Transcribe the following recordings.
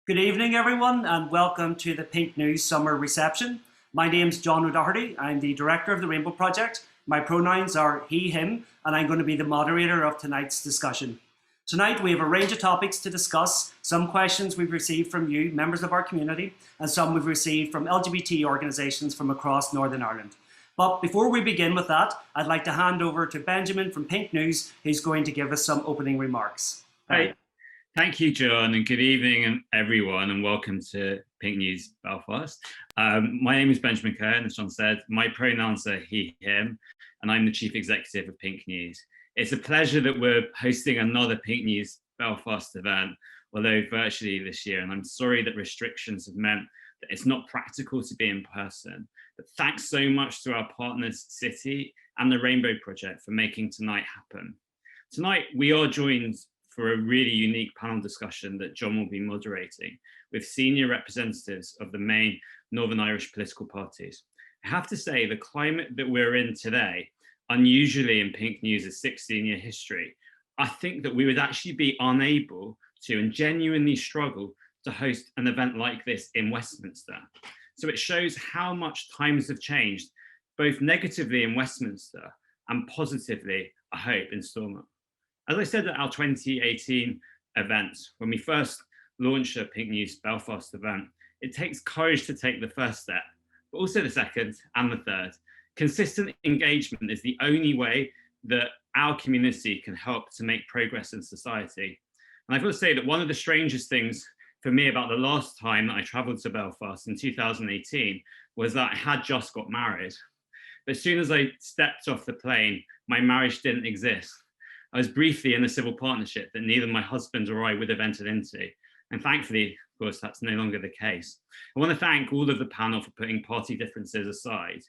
Good evening, everyone, and welcome to the PinkNews Summer Reception. My name's John O'Doherty. I'm the director of the Rainbow Project. My pronouns are he, him, and I'm going to be the moderator of tonight's discussion. Tonight, we have a range of topics to discuss, some questions we've received from you, members of our community, and some we've received from LGBT organisations from across Northern Ireland. But before we begin with that, I'd like to hand over to Benjamin from PinkNews, who's going to give us some opening remarks. Hey. Thank you, John, and good evening, everyone, and welcome to PinkNews Belfast. My name is Benjamin Kerr, and as John said, my pronouns are he, him, and I'm the Chief Executive of PinkNews. It's a pleasure that we're hosting another PinkNews Belfast event, although virtually this year, and I'm sorry that restrictions have meant that it's not practical to be in person. But thanks so much to our partners, Citi and the Rainbow Project, for making tonight happen. Tonight, we are joined for a really unique panel discussion that John will be moderating with senior representatives of the main Northern Irish political parties. I have to say, the climate that we're in today, unusually in PinkNews' 16-year history, I think that we would actually be unable to and genuinely struggle to host an event like this in Westminster. So it shows how much times have changed, both negatively in Westminster and positively, I hope, in Stormont. As I said at our 2018 event, when we first launched a PinkNews Belfast event, it takes courage to take the first step, but also the second and the third. Consistent engagement is the only way that our community can help to make progress in society. And I've got to say that one of the strangest things for me about the last time that I travelled to Belfast in 2018 was that I had just got married. But as soon as I stepped off the plane, my marriage didn't exist. I was briefly in a civil partnership that neither my husband or I would have entered into. And thankfully, of course, that's no longer the case. I want to thank all of the panel for putting party differences aside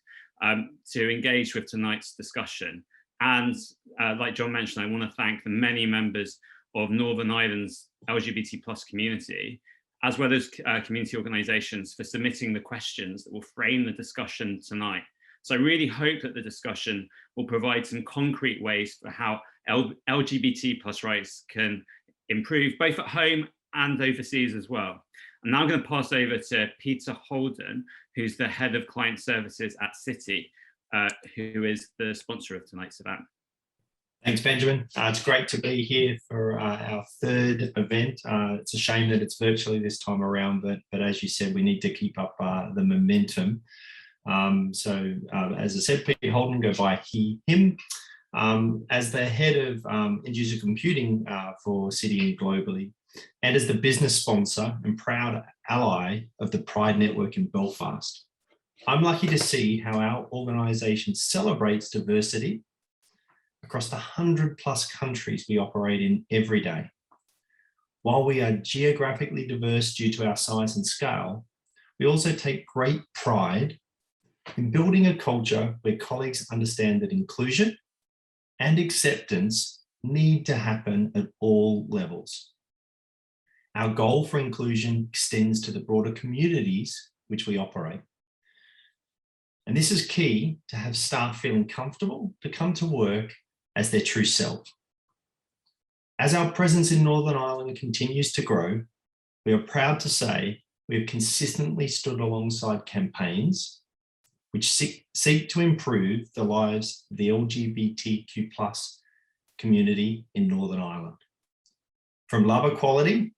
to engage with tonight's discussion. And like John mentioned, I want to thank the many members of Northern Ireland's LGBT plus community, as well as community organisations, for submitting the questions that will frame the discussion tonight. So I really hope that the discussion will provide some concrete ways for how LGBT plus rights can improve, both at home and overseas as well. I'm now going to pass over to Peter Holden, who's the Head of Client Services at Citi, who is the sponsor of tonight's event. Thanks, Benjamin. It's great to be here for our third event. It's a shame that it's virtually this time around, but as you said, we need to keep up the momentum. As I said, Peter Holden, go by he, him. As the head of end-user computing for Citi and globally, and as the business sponsor and proud ally of the Pride Network in Belfast, I'm lucky to see how our organisation celebrates diversity across the 100+ countries we operate in every day. While we are geographically diverse due to our size and scale, we also take great pride in building a culture where colleagues understand that inclusion and acceptance need to happen at all levels. Our goal for inclusion extends to the broader communities which we operate. And this is key to have staff feeling comfortable to come to work as their true self. As our presence in Northern Ireland continues to grow, we are proud to say we have consistently stood alongside campaigns which seek to improve the lives of the LGBTQ+ community in Northern Ireland. From Love Equality,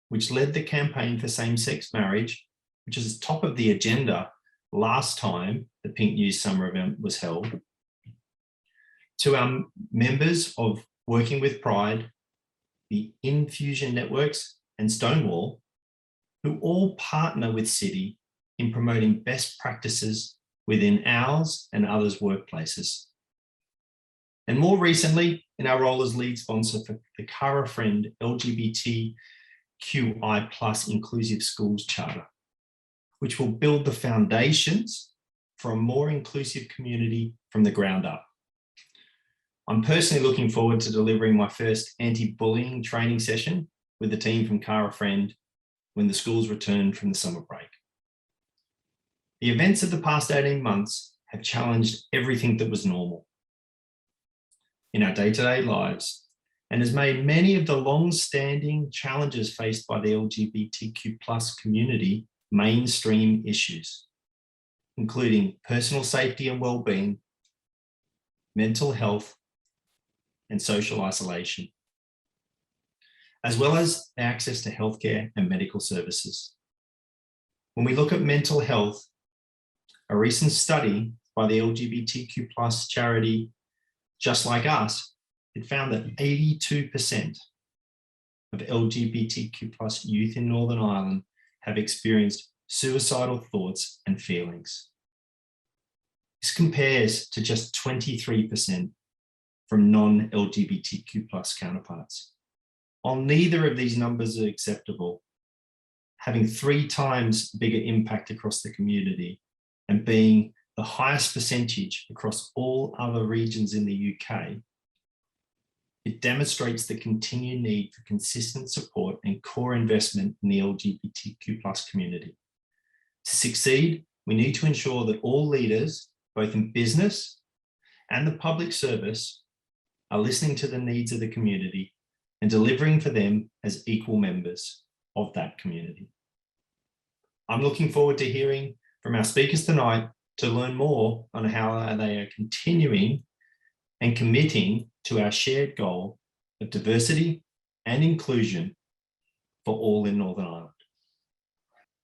which led the campaign for same-sex marriage, which is top of the agenda last time the PinkNews Summer event was held, to our members of Working with Pride, the Infusion Networks and Stonewall, who all partner with Citi in promoting best practices within ours and others' workplaces. And more recently, in our role as lead sponsor for the Cllr Friend LGBTQI+ Inclusive Schools Charter, which will build the foundations for a more inclusive community from the ground up. I'm personally looking forward to delivering my first anti-bullying training session with the team from Cllr Friend when the schools return from the summer break. The events of the past 18 months have challenged everything that was normal in our day-to-day lives and has made many of the long-standing challenges faced by the LGBTQ+ community mainstream issues, including personal safety and well-being, mental health, and social isolation, as well as access to healthcare and medical services. When we look at mental health, a recent study by the LGBTQ+ charity Just Like Us, it found that 82% of LGBTQ+ youth in Northern Ireland have experienced suicidal thoughts and feelings. This compares to just 23% from non-LGBTQ+ counterparts. While neither of these numbers are acceptable, having 3 times bigger impact across the community and being the highest percentage across all other regions in the UK, it demonstrates the continued need for consistent support and core investment in the LGBTQ+ community. To succeed, we need to ensure that all leaders, both in business and the public service, are listening to the needs of the community and delivering for them as equal members of that community. I'm looking forward to hearing from our speakers tonight to learn more on how they are continuing and committing to our shared goal of diversity and inclusion for all in Northern Ireland.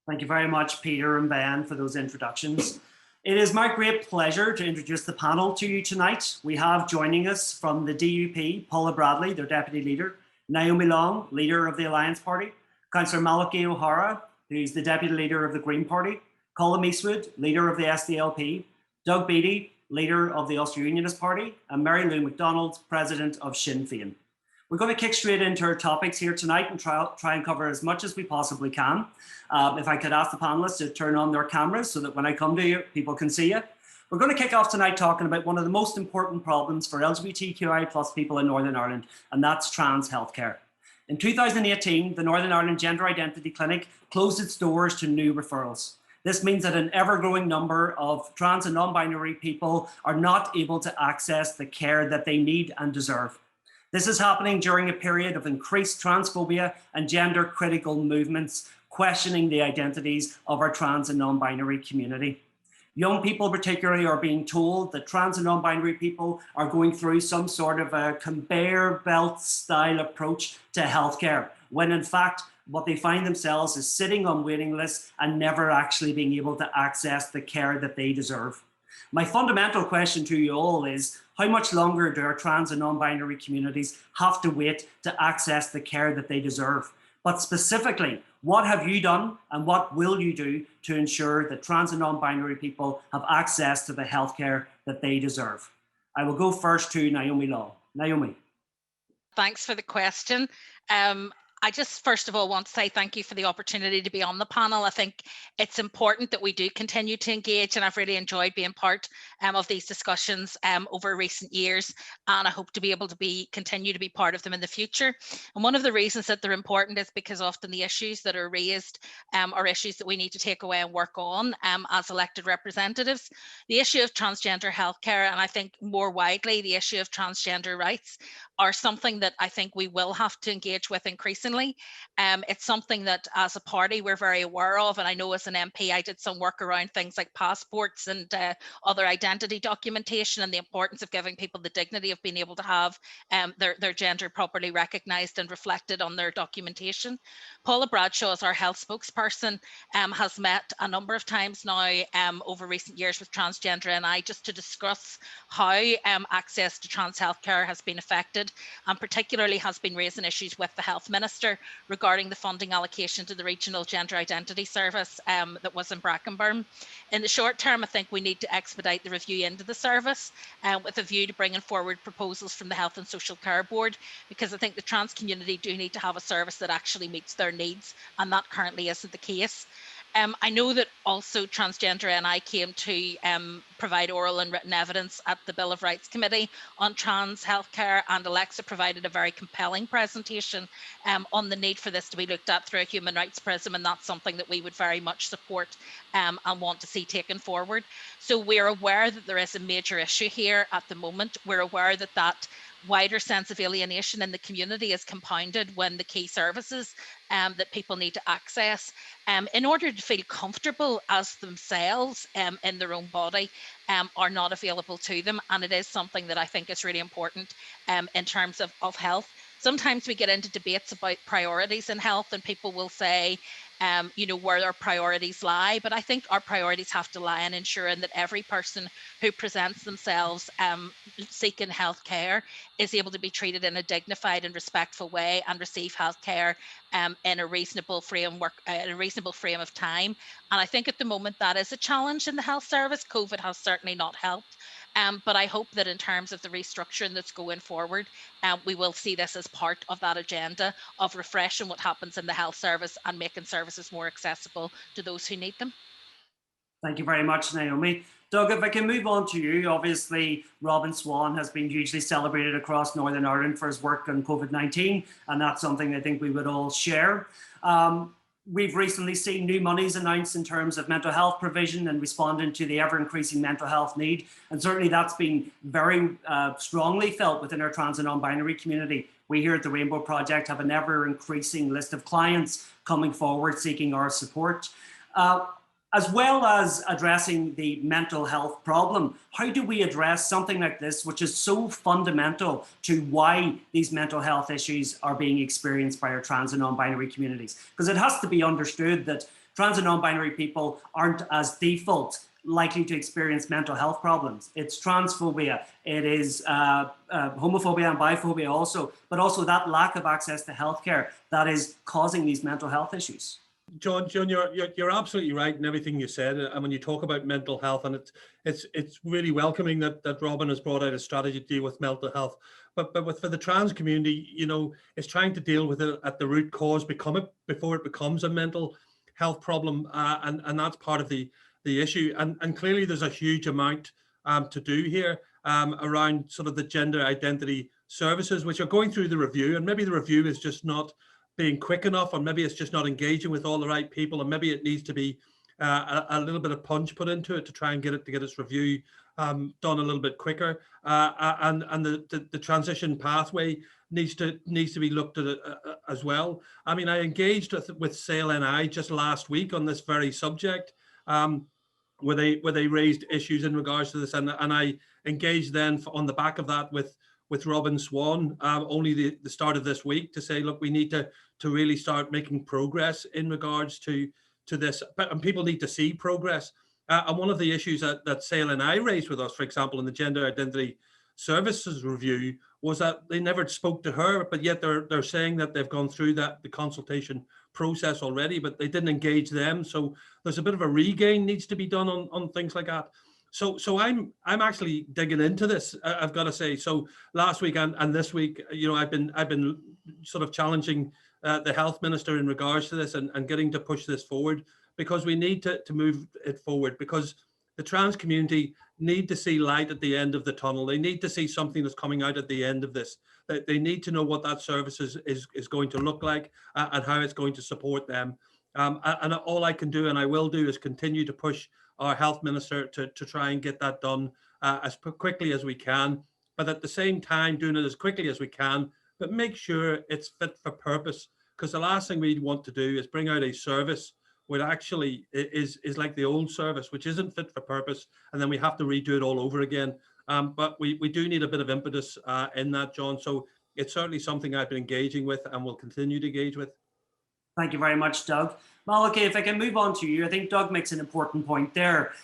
Thank you very much, Peter and Ben, for those introductions. It is my great pleasure to introduce the panel to you tonight. We have joining us from the DUP, Paula Bradley, their Deputy Leader, Naomi Long, Leader of the Alliance Party, Councillor Malachy O'Hara, who's the Deputy Leader of the Green Party, Colum Eastwood, Leader of the SDLP, Doug Beattie, Leader of the Ulster Unionist Party, and Mary Lou McDonald, President of Sinn Féin. We're going to kick straight into our topics here tonight and try and cover as much as we possibly can. If I could ask the panelists to turn on their cameras so that when I come to you, people can see you. We're going to kick off tonight talking about one of the most important problems for LGBTQI+ people in Northern Ireland, and that's trans healthcare. In 2018, the Northern Ireland Gender Identity Clinic closed its doors to new referrals. This means that an ever-growing number of trans and non-binary people are not able to access the care that they need and deserve. This is happening during a period of increased transphobia and gender-critical movements, questioning the identities of our trans and non-binary community. Young people particularly are being told that trans and non-binary people are going through some sort of a conveyor belt style approach to healthcare, when in fact, what they find themselves is sitting on waiting lists and never actually being able to access the care that they deserve. My fundamental question to you all is, how much longer do our trans and non-binary communities have to wait to access the care that they deserve? But specifically, what have you done and what will you do to ensure that trans and non-binary people have access to the healthcare that they deserve? I will go first to Naomi Law. Naomi. Thanks for the question. I just first of all want to say thank you for the opportunity to be on the panel. I think it's important that we do continue to engage, and I've really enjoyed being part of these discussions over recent years, and I hope to be able to continue to be part of them in the future. And one of the reasons that they're important is because often the issues that are raised are issues that we need to take away and work on as elected representatives. The issue of transgender healthcare, and I think more widely the issue of transgender rights, are something that I think we will have to engage with increasingly. It's something that as a party we're very aware of, and I know as an MP I did some work around things like passports and other identity documentation, and the importance of giving people the dignity of being able to have their gender properly recognised and reflected on their documentation. Paula Bradshaw, as our health spokesperson, has met a number of times now over recent years with Transgender NI just to discuss how access to trans healthcare has been affected, and particularly has been raising issues with the Health Minister regarding the funding allocation to the Regional Gender Identity Service that was in Brackenburn. In the short term, I think we need to expedite the review into the service with a view to bringing forward proposals from the Health and Social Care Board, because I think the trans community do need to have a service that actually meets their needs, and that currently isn't the case. I know that also Transgender NI came to provide oral and written evidence at the Bill of Rights Committee on trans healthcare, and Alexa provided a very compelling presentation on the need for this to be looked at through a human rights prism, and that's something that we would very much support and want to see taken forward. So we're aware that there is a major issue here at the moment. We're aware that that wider sense of alienation in the community is compounded when the key services that people need to access in order to feel comfortable as themselves in their own body are not available to them. And it is something that I think is really important in terms of health. Sometimes we get into debates about priorities in health, and people will say, you know, where their priorities lie. But I think our priorities have to lie in ensuring that every person who presents themselves seeking health care is able to be treated in a dignified and respectful way and receive health care in a reasonable framework, a reasonable frame of time. And I think at the moment that is a challenge in the health service. COVID has certainly not helped. But I hope that in terms of the restructuring that's going forward, we will see this as part of that agenda of refreshing what happens in the health service and making services more accessible to those who need them. Thank you very much, Naomi. Doug, if I can move on to you, obviously Robin Swan has been hugely celebrated across Northern Ireland for his work on COVID-19, and that's something I think we would all share. We've recently seen new monies announced in terms of mental health provision and responding to the ever-increasing mental health need. And certainly that's been very strongly felt within our trans and non-binary community. We here at the Rainbow Project have an ever-increasing list of clients coming forward seeking our support. As well as addressing the mental health problem, how do we address something like this, which is so fundamental to why these mental health issues are being experienced by our trans and non-binary communities? Because it has to be understood that trans and non-binary people aren't as default likely to experience mental health problems. It's transphobia, it is homophobia and biphobia also, but also that lack of access to healthcare that is causing these mental health issues. John, you're absolutely right in everything you said. And when you talk about mental health, and it's really welcoming that Robin has brought out a strategy to deal with mental health. But for the trans community, you know, it's trying to deal with it at the root cause, before it becomes a mental health problem, and that's part of the issue. And clearly, there's a huge amount to do here around sort of the gender identity services, which are going through the review, and maybe the review is just not being quick enough, or maybe it's just not engaging with all the right people, and maybe it needs to be a little bit of punch put into it to try and get its review done a little bit quicker, and the transition pathway needs to be looked at as well. I mean, I engaged with Cllr just last week on this very subject, where they raised issues in regards to this, and I engaged then on the back of that with Robin Swan only the start of this week to say, look, we need to really start making progress in regards to this, and people need to see progress. And one of the issues that Cllr raised with us, for example, in the Gender Identity Services Review, was that they never spoke to her, but yet they're saying that they've gone through the consultation process already, but they didn't engage them. So there's a bit of a regain needs to be done on things like that. So I'm actually digging into this, I've got to say. So last week and this week, you know, I've been sort of challenging the health minister in regards to this and getting to push this forward, because we need to move it forward, because the trans community need to see light at the end of the tunnel. They need to see something that's coming out at the end of this. They need to know what that service is going to look like and how it's going to support them. And all I can do, and I will do, is continue to push our health minister to try and get that done as quickly as we can, but at the same time doing it as quickly as we can, but make sure it's fit for purpose, because the last thing we want to do is bring out a service which actually is like the old service, which isn't fit for purpose, and then we have to redo it all over again. But we do need a bit of impetus in that, John. So it's certainly something I've been engaging with and will continue to engage with. Thank you very much, Doug. Malachi, if I can move on to you, I think Doug makes an important point there.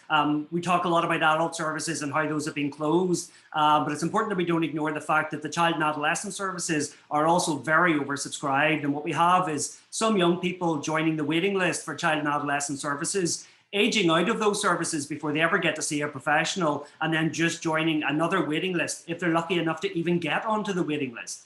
We talk a lot about adult services and how those have been closed, but it's important that we don't ignore the fact that the child and adolescent services are also very oversubscribed. And what we have is some young people joining the waiting list for child and adolescent services, aging out of those services before they ever get to see a professional, and then just joining another waiting list if they're lucky enough to even get onto the waiting list.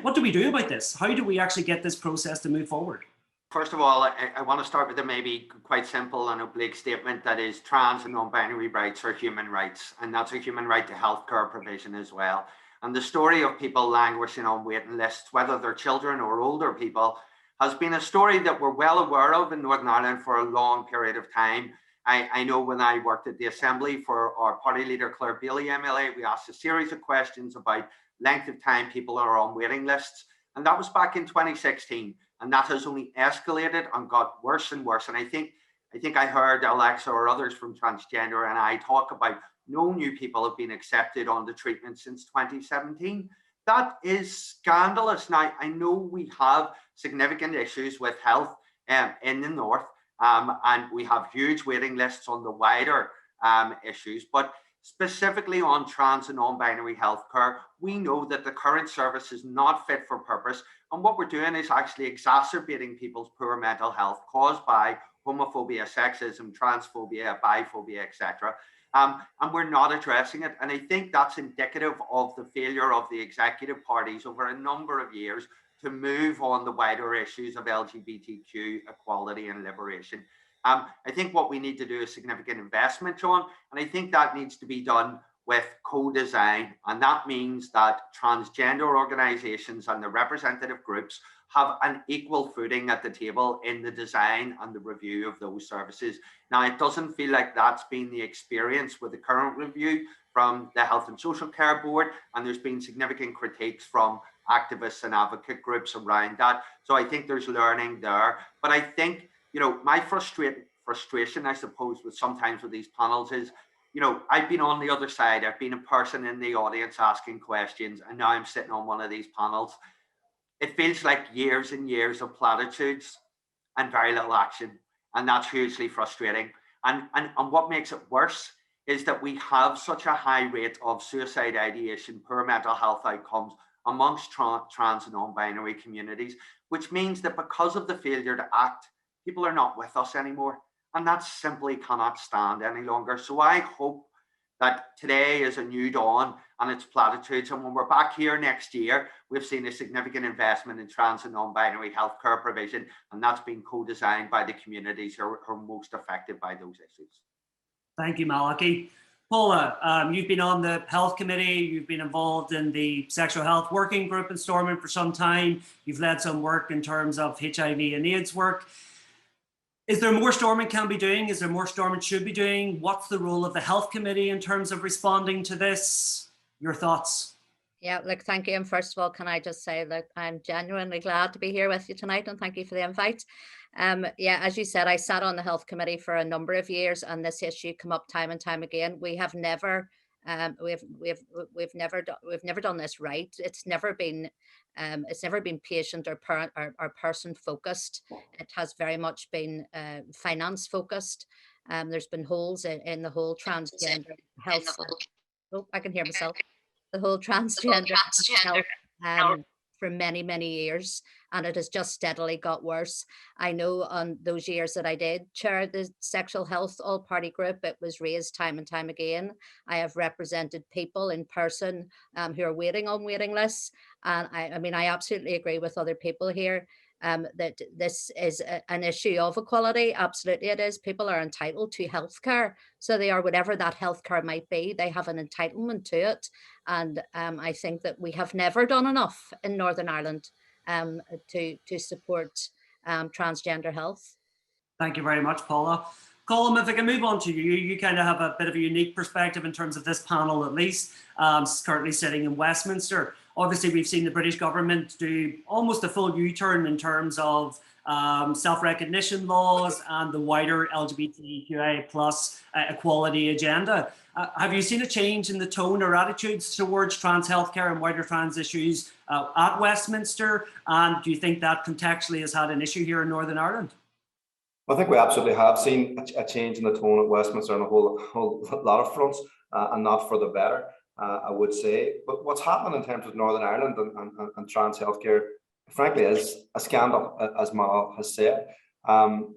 What do we do about this? How do we actually get this process to move forward? First of all, I want to start with a maybe quite simple and oblique statement that is trans and non-binary rights are human rights, and that's a human right to healthcare provision as well. And the story of people languishing on waiting lists, whether they're children or older people, has been a story that we're well aware of in Northern Ireland for a long period of time. I know when I worked at the Assembly for our party leader, Cllr MLA, we asked a series of questions about length of time people are on waiting lists. And that was back in 2016. And that has only escalated and got worse and worse. And I think I heard Alexa or others from Transgender and I talk about no new people have been accepted on the treatment since 2017. That is scandalous. Now, I know we have significant issues with health in the north, and we have huge waiting lists on the wider issues, but specifically on trans and non-binary healthcare, we know that the current service is not fit for purpose. And what we're doing is actually exacerbating people's poor mental health caused by homophobia, sexism, transphobia, biphobia, etc. And we're not addressing it. And I think that's indicative of the failure of the executive parties over a number of years to move on the wider issues of LGBTQ equality and liberation. I think what we need to do is significant investment, John, and I think that needs to be done with co-design. And that means that transgender organizations and the representative groups have an equal footing at the table in the design and the review of those services. Now, it doesn't feel like that's been the experience with the current review from the Health and Social Care Board, and there's been significant critiques from activists and advocate groups around that. So I think there's learning there. But I think, you know, my frustration, I suppose, with sometimes with these panels is, you know, I've been on the other side. I've been a person in the audience asking questions, and now I'm sitting on one of these panels. It feels like years and years of platitudes and very little action, and that's hugely frustrating. And what makes it worse is that we have such a high rate of suicide ideation, poor mental health outcomes amongst trans and non-binary communities, which means that because of the failure to act, people are not with us anymore. And that simply cannot stand any longer. So I hope that today is a new dawn and it's platitudes. And when we're back here next year, we've seen a significant investment in trans and non-binary healthcare provision. And that's been co-designed by the communities who are most affected by those issues. Thank you, Malachy. Paula, you've been on the health committee, you've been involved in the sexual health working group in Stormont for some time. You've led some work in terms of HIV and AIDS work. Is there more Stormont can be doing? Is there more Stormont should be doing? What's the role of the health committee in terms of responding to this? Your thoughts? Yeah, look, thank you. And first of all, can I just say, look, I'm genuinely glad to be here with you tonight, and thank you for the invite. Yeah, as you said, I sat on the health committee for a number of years, and this issue come up time and time again. We have never, we've never done this right. It's never been patient or parent or person focused. It has very much been finance focused. There's been holes in the whole transgender health. Oh, I can hear myself. The whole transgender health for many, many years, and it has just steadily got worse. I know on those years that I did chair the sexual health all-party group, it was raised time and time again. I have represented people in person who are waiting on waiting lists, and I mean, I absolutely agree with other people here that this is an issue of equality. Absolutely it is. People are entitled to healthcare. So they are, whatever that healthcare might be, they have an entitlement to it. And I think that we have never done enough in Northern Ireland to support transgender health. Thank you very much, Paula. Colum, if I can move on to you, you kind of have a bit of a unique perspective in terms of this panel, at least, currently sitting in Westminster. Obviously, we've seen the British government do almost a full U-turn in terms of self-recognition laws and the wider LGBTQIA plus equality agenda. Have you seen a change in the tone or attitudes towards trans healthcare and wider trans issues at Westminster? And do you think that contextually has had an issue here in Northern Ireland? I think we absolutely have seen a change in the tone at Westminster on a whole lot of fronts, and not for the better, I would say. But what's happened in terms of Northern Ireland and trans healthcare, frankly, is a scandal, as Mal has said.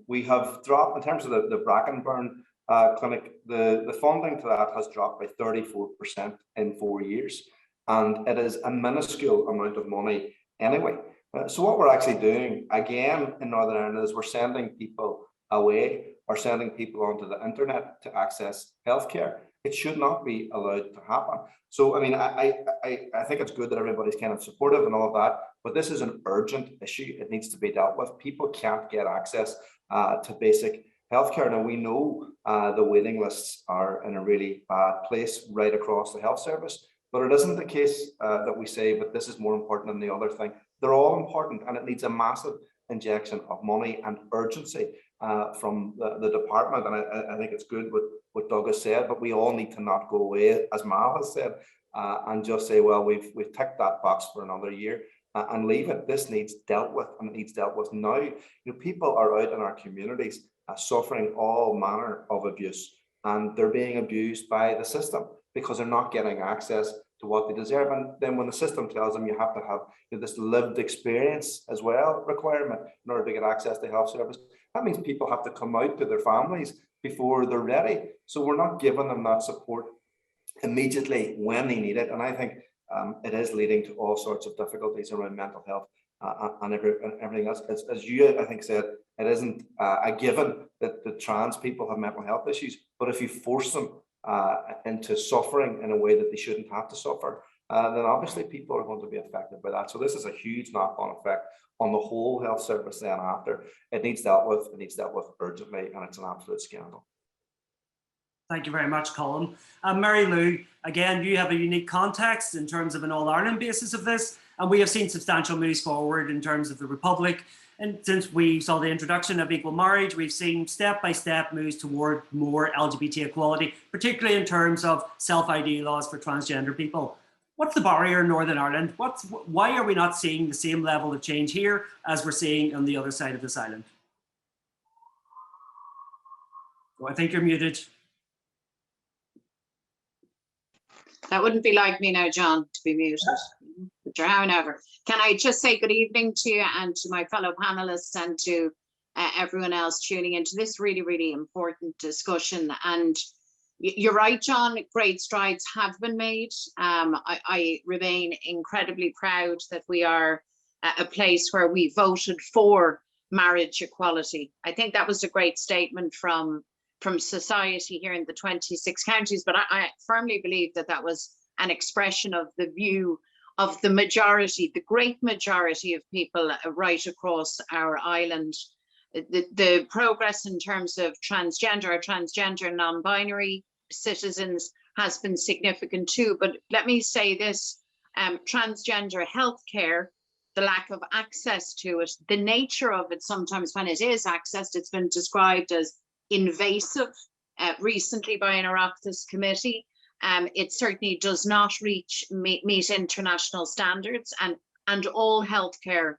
We have dropped, in terms of the Brackenburn clinic, the funding to that has dropped by 34% in 4 years. And it is a minuscule amount of money anyway. So what we're actually doing again in Northern Ireland is we're sending people away or sending people onto the internet to access healthcare. It should not be allowed to happen. So, I mean, I think it's good that everybody's kind of supportive and all of that, but this is an urgent issue. It needs to be dealt with. People can't get access to basic healthcare. Now we know the waiting lists are in a really bad place right across the health service, but it isn't the case that we say, but this is more important than the other thing. They're all important, and it needs a massive injection of money and urgency from the department. And I think it's good what Doug has said, but we all need to not go away, as Mal has said, and just say, well, we've ticked that box for another year and leave it. This needs dealt with, and it needs dealt with now. You know, people are out in our communities suffering all manner of abuse, and they're being abused by the system because they're not getting access to what they deserve. And then when the system tells them you have to have, you know, this lived experience as well requirement in order to get access to health service, that means people have to come out to their families before they're ready. So we're not giving them that support immediately when they need it. And I think it is leading to all sorts of difficulties around mental health and everything else. As you, I think, said, it isn't a given that the trans people have mental health issues, but if you force them into suffering in a way that they shouldn't have to suffer, then obviously people are going to be affected by that. So this is a huge knock-on effect on the whole health service then after. It needs dealt with, urgently, and it's an absolute scandal. Thank you very much, Colum. Mary Lou, again, you have a unique context in terms of an All-Ireland basis of this, and we have seen substantial moves forward in terms of the Republic. And since we saw the introduction of equal marriage, we've seen step-by-step moves toward more LGBT equality, particularly in terms of self-ID laws for transgender people. What's the barrier in Northern Ireland? Why are we not seeing the same level of change here as we're seeing on the other side of this island? Oh, I think you're muted. That wouldn't be like me now, John, to be muted. But however, can I just say good evening to you and to my fellow panelists and to everyone else tuning into this really, really important discussion. And you're right, John, great strides have been made. I remain incredibly proud that we are a place where we voted for marriage equality. I think that was a great statement from society here in the 26 counties, but I firmly believe that that was an expression of the view of the majority, the great majority of people right across our island. The progress in terms of transgender or transgender non-binary citizens has been significant too. But let me say this, transgender healthcare, the lack of access to it, the nature of it, sometimes when it is accessed, it's been described as invasive recently by an Oireachtas committee. It certainly does not meet international standards, and all healthcare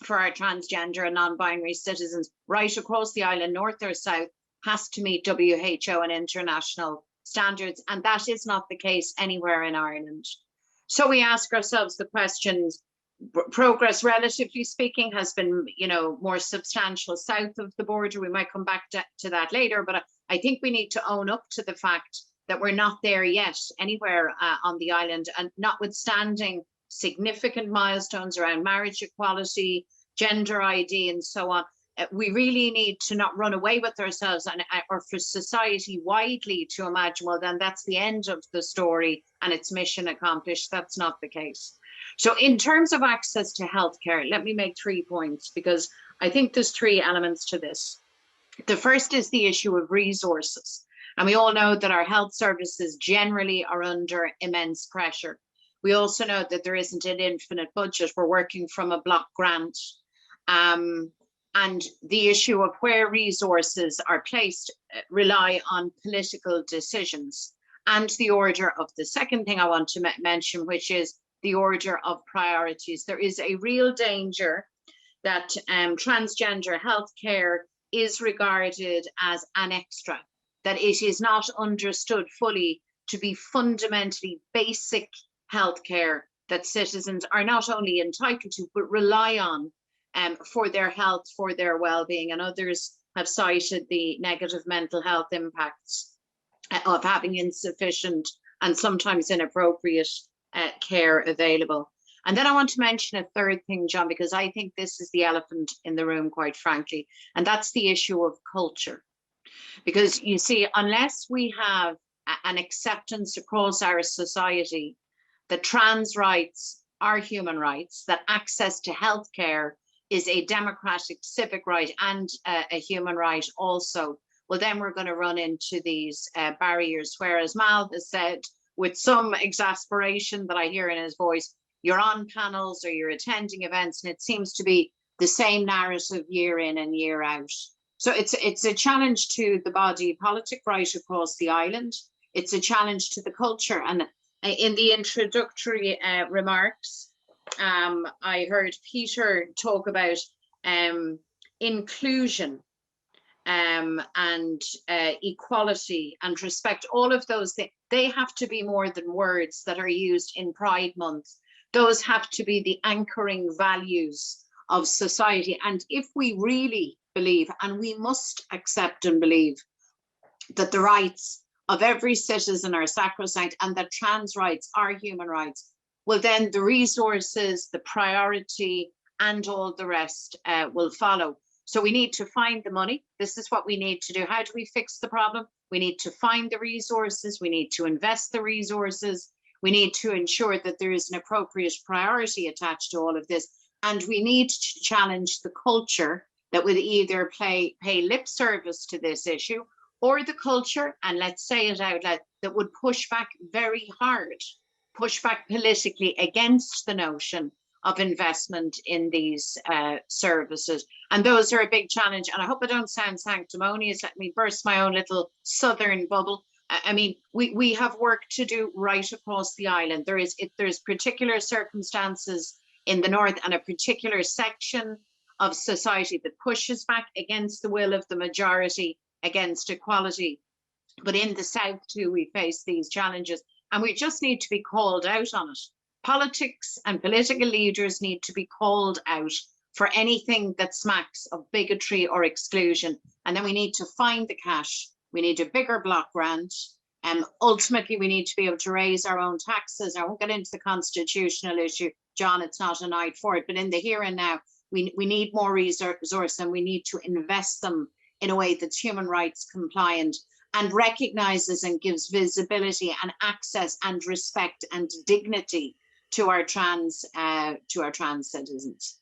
for our transgender and non-binary citizens right across the island, north or south, has to meet WHO and international standards, and that is not the case anywhere in Ireland. So we ask ourselves the questions. Progress, relatively speaking, has been, more substantial south of the border. We might come back to that later, but I think we need to own up to the fact that we're not there yet anywhere on the island, and notwithstanding significant milestones around marriage equality, gender ID, and so on, we really need to not run away with ourselves or for society widely to imagine, well, then that's the end of the story and it's mission accomplished. That's not the case. So in terms of access to healthcare, let me make 3 points, because I think there's 3 elements to this. The first is the issue of resources. And we all know that our health services generally are under immense pressure. We also know that there isn't an infinite budget. We're working from a block grant. And the issue of where resources are placed rely on political decisions. And the order of the second thing I want to mention, which is the order of priorities. There is a real danger that transgender healthcare is regarded as an extra, that it is not understood fully to be fundamentally basic healthcare that citizens are not only entitled to, but rely on for their health, for their well-being. And others have cited the negative mental health impacts of having insufficient and sometimes inappropriate care available. And then I want to mention a third thing, John, because I think this is the elephant in the room, quite frankly, and that's the issue of culture. Because you see, unless we have an acceptance across our society that trans rights are human rights, that access to healthcare is a democratic civic right and a human right also, well, then we're going to run into these barriers. Whereas Mal has said, with some exasperation that I hear in his voice, you're on panels or you're attending events, and it seems to be the same narrative year in and year out. So it's a challenge to the body politic right across the island. It's a challenge to the culture. And in the introductory remarks, I heard Peter talk about inclusion and equality and respect. All of those things, they have to be more than words that are used in Pride Month. Those have to be the anchoring values of society. And if we really believe, and we must accept and believe, that the rights of every citizen are sacrosanct and that trans rights are human rights, well, then the resources, the priority, and all the rest will follow. So we need to find the money. This is what we need to do. How do we fix the problem? We need to find the resources. We need to invest the resources. We need to ensure that there is an appropriate priority attached to all of this. And we need to challenge the culture that would either pay lip service to this issue, or the culture, and let's say it out loud, that would push back very hard, push back politically against the notion of investment in these services. And those are a big challenge. And I hope I don't sound sanctimonious. Let me burst my own little southern bubble. I mean, we have work to do right across the island. There's particular circumstances in the north and a particular section of society that pushes back against the will of the majority, against equality. But in the south too, we face these challenges, and we just need to be called out on it. Politics and political leaders need to be called out for anything that smacks of bigotry or exclusion. And then we need to find the cash. We need a bigger block grant. And ultimately, we need to be able to raise our own taxes. I won't get into the constitutional issue, John, it's not a night for it. But in the here and now, we need more resource, and we need to invest them in a way that's human rights compliant and recognizes and gives visibility and access and respect and dignity to our trans citizens.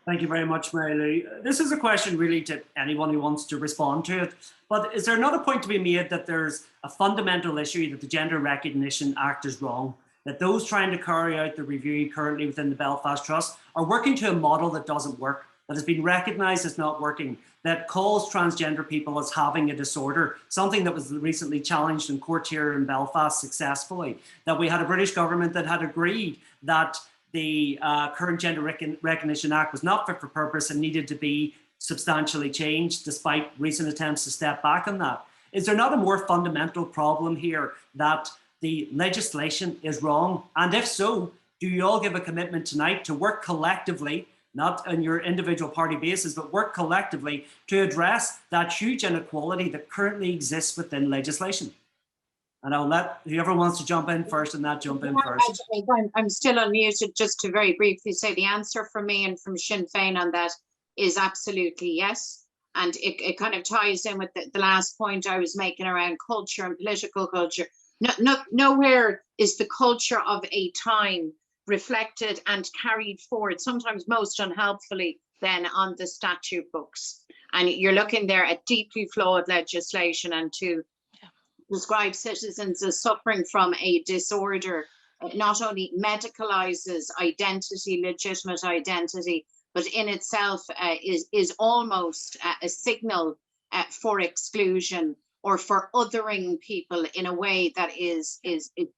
Thank you very much, Mary Lou. This is a question really to anyone who wants to respond to it. But is there not a point to be made that there's a fundamental issue that the Gender Recognition Act is wrong? That those trying to carry out the review currently within the Belfast Trust are working to a model that doesn't work, that has been recognised as not working, that calls transgender people as having a disorder, something that was recently challenged in court here in Belfast successfully, that we had a British government that had agreed that the current Gender Recognition Act was not fit for purpose and needed to be substantially changed despite recent attempts to step back on that. Is there not a more fundamental problem here that the legislation is wrong? And if so, do you all give a commitment tonight to work collectively, not on your individual party basis, but work collectively to address that huge inequality that currently exists within legislation? And I'll let whoever wants to jump in first and that jump in first. I'm still unmuted. Just to very briefly say the answer from me and from Sinn Féin on that is absolutely yes. And it kind of ties in with the last point I was making around culture and political culture. Nowhere is the culture of a time reflected and carried forward, sometimes most unhelpfully, than on the statute books. And you're looking there at deeply flawed legislation, and to describe citizens as suffering from a disorder not only medicalizes identity, legitimate identity, but in itself is almost a signal for exclusion or for othering people in a way that is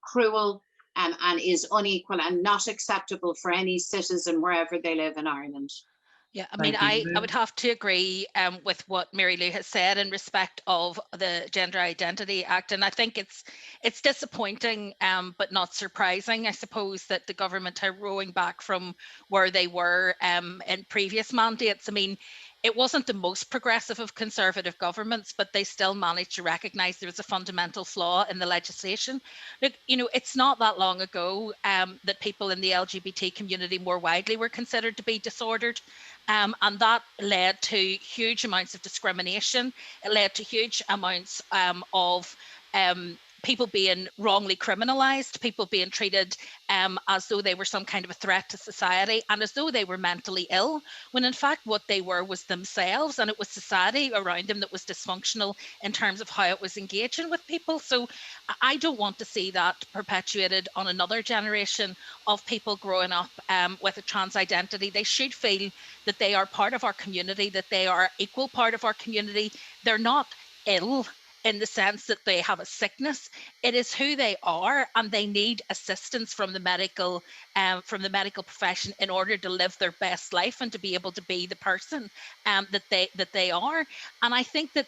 cruel and is unequal and not acceptable for any citizen wherever they live in Ireland. Yeah, I mean, I would have to agree with what Mary Lou has said in respect of the Gender Identity Act. And I think it's disappointing, but not surprising, I suppose, that the government are rowing back from where they were in previous mandates. I mean, it wasn't the most progressive of Conservative governments, but they still managed to recognise there was a fundamental flaw in the legislation. Look, you know, it's not that long ago that people in the LGBT community more widely were considered to be disordered. And that led to huge amounts of discrimination. It led to huge amounts of people being wrongly criminalized, people being treated as though they were some kind of a threat to society and as though they were mentally ill, when in fact what they were was themselves, and it was society around them that was dysfunctional in terms of how it was engaging with people. So I don't want to see that perpetuated on another generation of people growing up with a trans identity. They should feel that they are part of our community, that they are equal part of our community. They're not ill in the sense that they have a sickness. It is who they are, and they need assistance from the medical profession in order to live their best life and to be able to be the person that they are. And I think that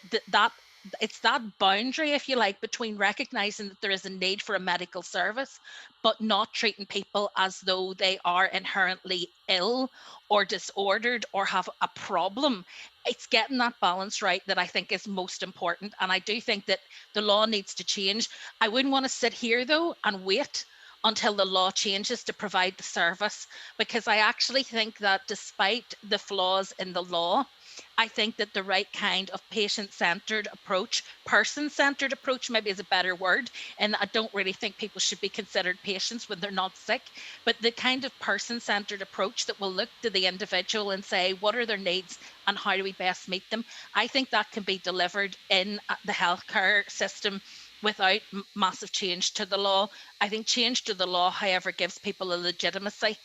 it's that boundary, if you like, between recognizing that there is a need for a medical service, but not treating people as though they are inherently ill or disordered or have a problem. It's getting that balance right that I think is most important. And I do think that the law needs to change. I wouldn't want to sit here though and wait until the law changes to provide the service, because I actually think that despite the flaws in the law, I think that the right kind of patient-centered approach, person-centered approach maybe is a better word, and I don't really think people should be considered patients when they're not sick, but the kind of person-centered approach that will look to the individual and say, what are their needs and how do we best meet them? I think that can be delivered in the healthcare system without massive change to the law. I think change to the law, however, gives people a legitimacy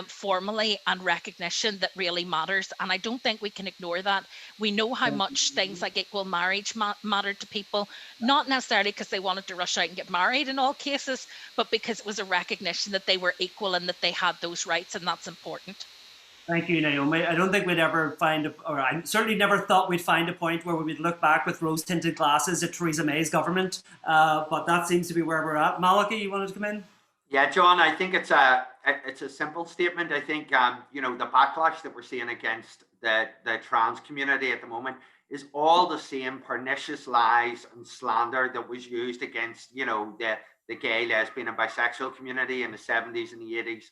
formally and recognition that really matters. And I don't think we can ignore that. We know how much things like equal marriage mattered to people, not necessarily because they wanted to rush out and get married in all cases, but because it was a recognition that they were equal and that they had those rights, and that's important. Thank you, Naomi. I don't think we'd ever find, or I certainly never thought we'd find a point where we'd look back with rose-tinted glasses at Theresa May's government, but that seems to be where we're at. Malachy, you wanted to come in? Yeah, John, I think it's a simple statement. I think, you know, the backlash that we're seeing against the trans community at the moment is all the same pernicious lies and slander that was used against, you know, the gay, lesbian and bisexual community in the 70s and the 80s.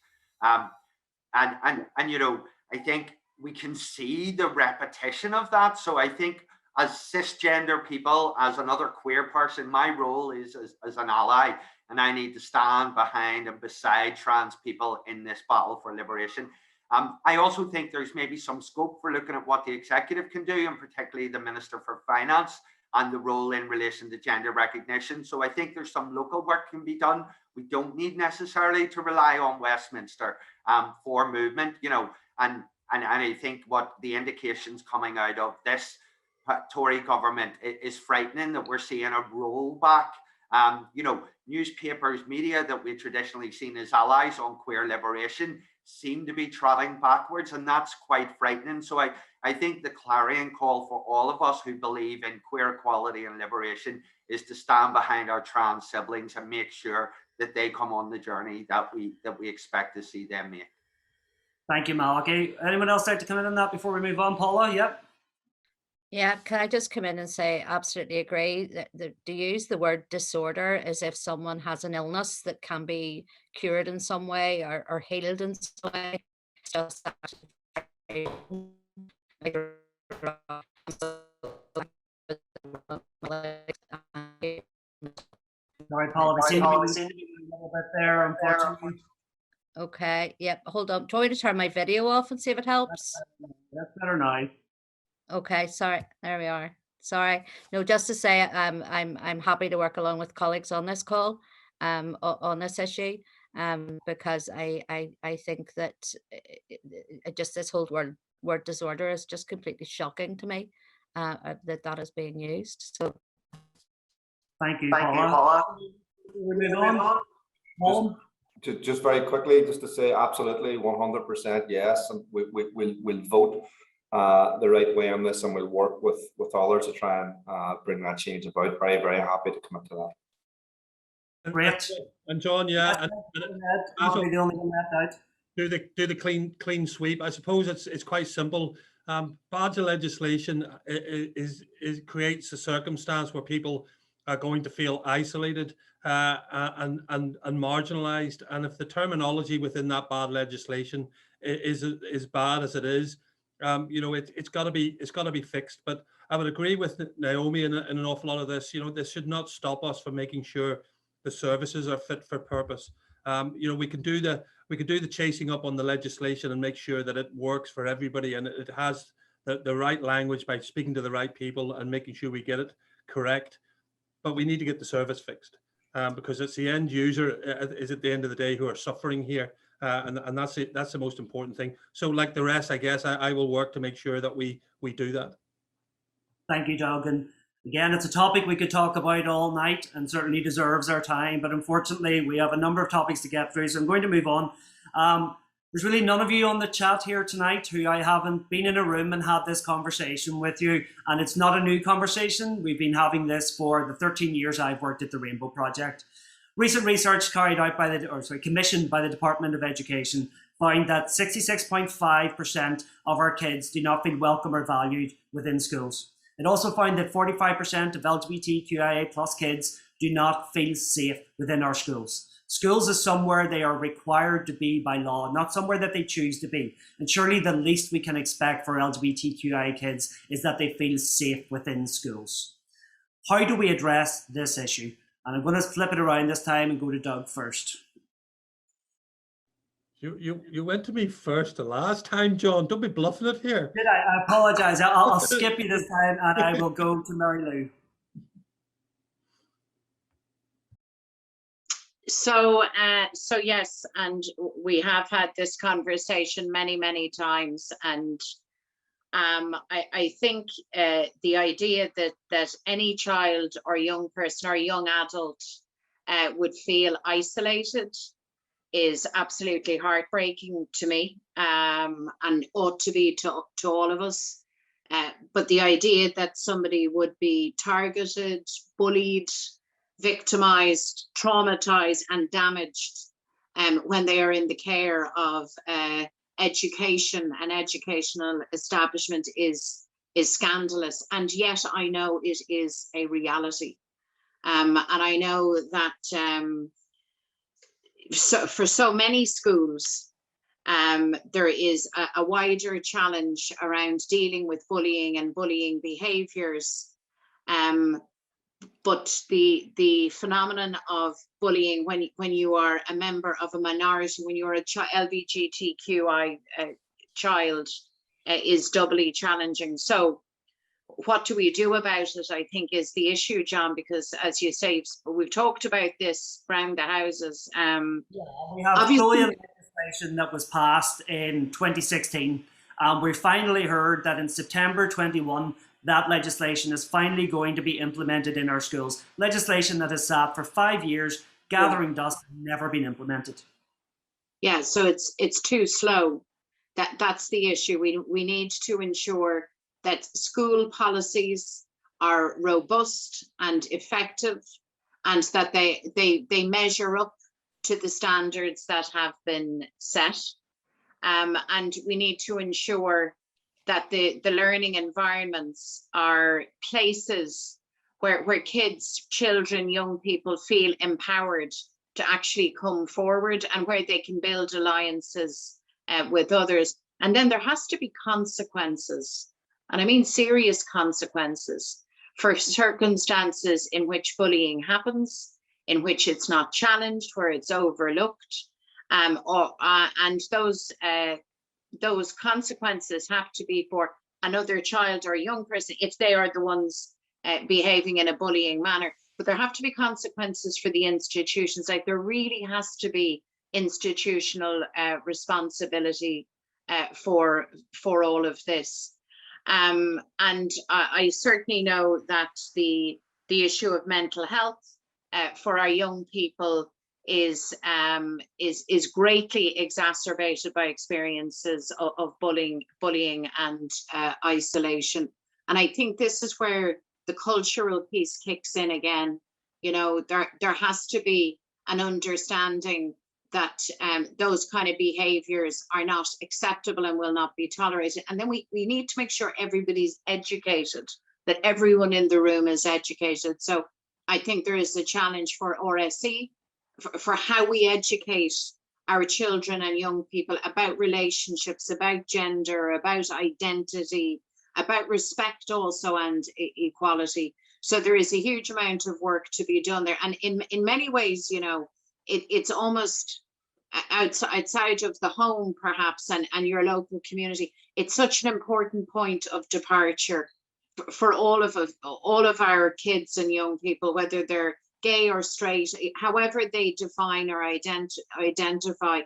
And you know, I think we can see the repetition of that. So I think as cisgender people, as another queer person, my role is as an ally, and I need to stand behind and beside trans people in this battle for liberation. I also think there's maybe some scope for looking at what the executive can do, and particularly the Minister for Finance and the role in relation to gender recognition. So I think there's some local work can be done. We don't need necessarily to rely on Westminster for movement, you know, and I think what the indications coming out of this Tory government is frightening, that we're seeing a rollback. You know, newspapers, media that we've traditionally seen as allies on queer liberation seem to be trotting backwards, and that's quite frightening. So I think the clarion call for all of us who believe in queer equality and liberation is to stand behind our trans siblings and make sure that they come on the journey that we expect to see them make. Thank you, Malachy. Anyone else like to come in on that before we move on? Paula, yep. Yeah, can I just come in and say, absolutely agree that to use the word disorder as if someone has an illness that can be cured in some way or healed in some way. It's just Sorry, Paula, we seem to be a little bit there, unfortunately. Okay, yep, hold on. Do you want me to turn my video off and see if it helps? That's better now. Okay, sorry, there we are. Sorry. No, just to say I'm happy to work along with colleagues on this call, on this issue, because I think that just this whole word disorder is just completely shocking to me, that is being used. So thank you, Paula. We move on. Just very quickly, just to say absolutely 100% yes, and we'll vote the right way on this, and we'll work with others to try and bring that change about. Very, very happy to commit to that. Great. And John, yeah, and I'll be the only one left out. do the clean sweep. I suppose it's quite simple. Bad legislation creates a circumstance where people are going to feel isolated and marginalized. And if the terminology within that bad legislation is bad as it is, you know, it's got to be fixed. But I would agree with Naomi in an awful lot of this. You know, this should not stop us from making sure the services are fit for purpose. You know, we can do the chasing up on the legislation and make sure that it works for everybody and it has the right language by speaking to the right people and making sure we get it correct. But we need to get the service fixed because it's the end user is at the end of the day who are suffering here. And that's it. That's the most important thing. So like the rest, I guess I will work to make sure that we do that. Thank you, Doug. And again, it's a topic we could talk about all night and certainly deserves our time. But unfortunately, we have a number of topics to get through. So I'm going to move on. There's really none of you on the chat here tonight who I haven't been in a room and had this conversation with you. And it's not a new conversation. We've been having this for the 13 years I've worked at the Rainbow Project. Recent research carried out by commissioned by the Department of Education found that 66.5% of our kids do not feel welcome or valued within schools. It also found that 45% of LGBTQIA+ kids do not feel safe within our schools. Schools is somewhere they are required to be by law, not somewhere that they choose to be. And surely the least we can expect for LGBTQIA kids is that they feel safe within schools. How do we address this issue? And I'm going to flip it around this time and go to Doug first. You went to me first the last time, John. Don't be bluffing it here. Did I? I apologize. I'll skip you this time and I will go to Mary Lou. So yes, and we have had this conversation many times, and I think the idea that any child or young person or young adult would feel isolated is absolutely heartbreaking to me, and ought to be to all of us. But the idea that somebody would be targeted, bullied, victimized, traumatized and damaged when they are in the care of education and educational establishment is scandalous. And yet I know it is a reality. And I know that so for so many schools, there is a wider challenge around dealing with bullying and bullying behaviors. But the phenomenon of bullying when you are a member of a minority, when you're a LGBTQI child, is doubly challenging. So what do we do about it, I think, is the issue, John, because as you say, we've talked about this around the houses. Yeah, we have bullying legislation that was passed in 2016. We finally heard that in September 21, that legislation is finally going to be implemented in our schools. Legislation that has sat for 5 years, gathering dust, never been implemented. Yeah, so it's too slow. That's the issue. We need to ensure that school policies are robust and effective, and that they measure up to the standards that have been set. And we need to ensure that the learning environments are places where kids, children, young people feel empowered to actually come forward, and where they can build alliances with others. And then there has to be consequences, and I mean serious consequences, for circumstances in which bullying happens, in which it's not challenged, where it's overlooked, and those consequences have to be for another child or young person if they are the ones behaving in a bullying manner. But there have to be consequences for the institutions. Like, there really has to be institutional responsibility for all of this. And I certainly know that the issue of mental health for our young people is greatly exacerbated by experiences of bullying and isolation. And I think this is where the cultural piece kicks in again. You know, there has to be an understanding that those kind of behaviors are not acceptable and will not be tolerated. And then we need to make sure everybody's educated, that everyone in the room is educated. So I think there is a challenge for RSE, for how we educate our children and young people about relationships, about gender, about identity, about respect also and equality. So there is a huge amount of work to be done there. And in many ways, you know, it's almost outside of the home perhaps and your local community. It's such an important point of departure for all of our kids and young people, whether they're gay or straight, however they define or identify,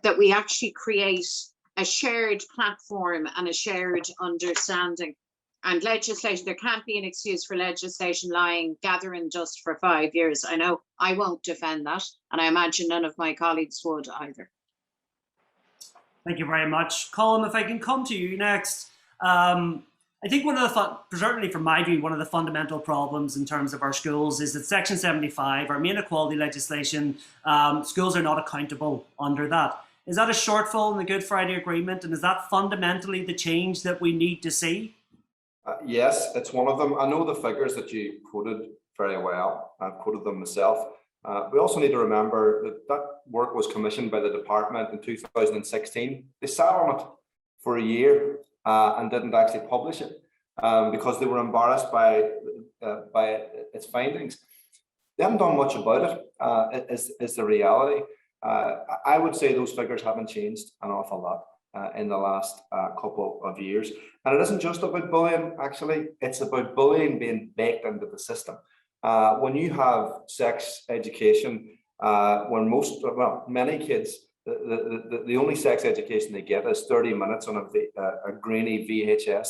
that we actually create a shared platform and a shared understanding. And legislation, there can't be an excuse for legislation lying gathering dust for 5 years. I know I won't defend that, and I imagine none of my colleagues would either. Thank you very much. Colum, if I can come to you next. I think one of the, certainly from my view, one of the fundamental problems in terms of our schools is that Section 75, our main equality legislation, schools are not accountable under that. Is that a shortfall in the Good Friday Agreement, and is that fundamentally the change that we need to see? Yes, it's one of them. I know the figures that you quoted very well. I've quoted them myself. We also need to remember that that work was commissioned by the department in 2016. They sat on it for a year and didn't actually publish it because they were embarrassed by its findings. They haven't done much about it, is the reality. I would say those figures haven't changed an awful lot in the last couple of years. And it isn't just about bullying, actually, it's about bullying being baked into the system. When you have sex education, when many kids, the only sex education they get is 30 minutes on a grainy VHS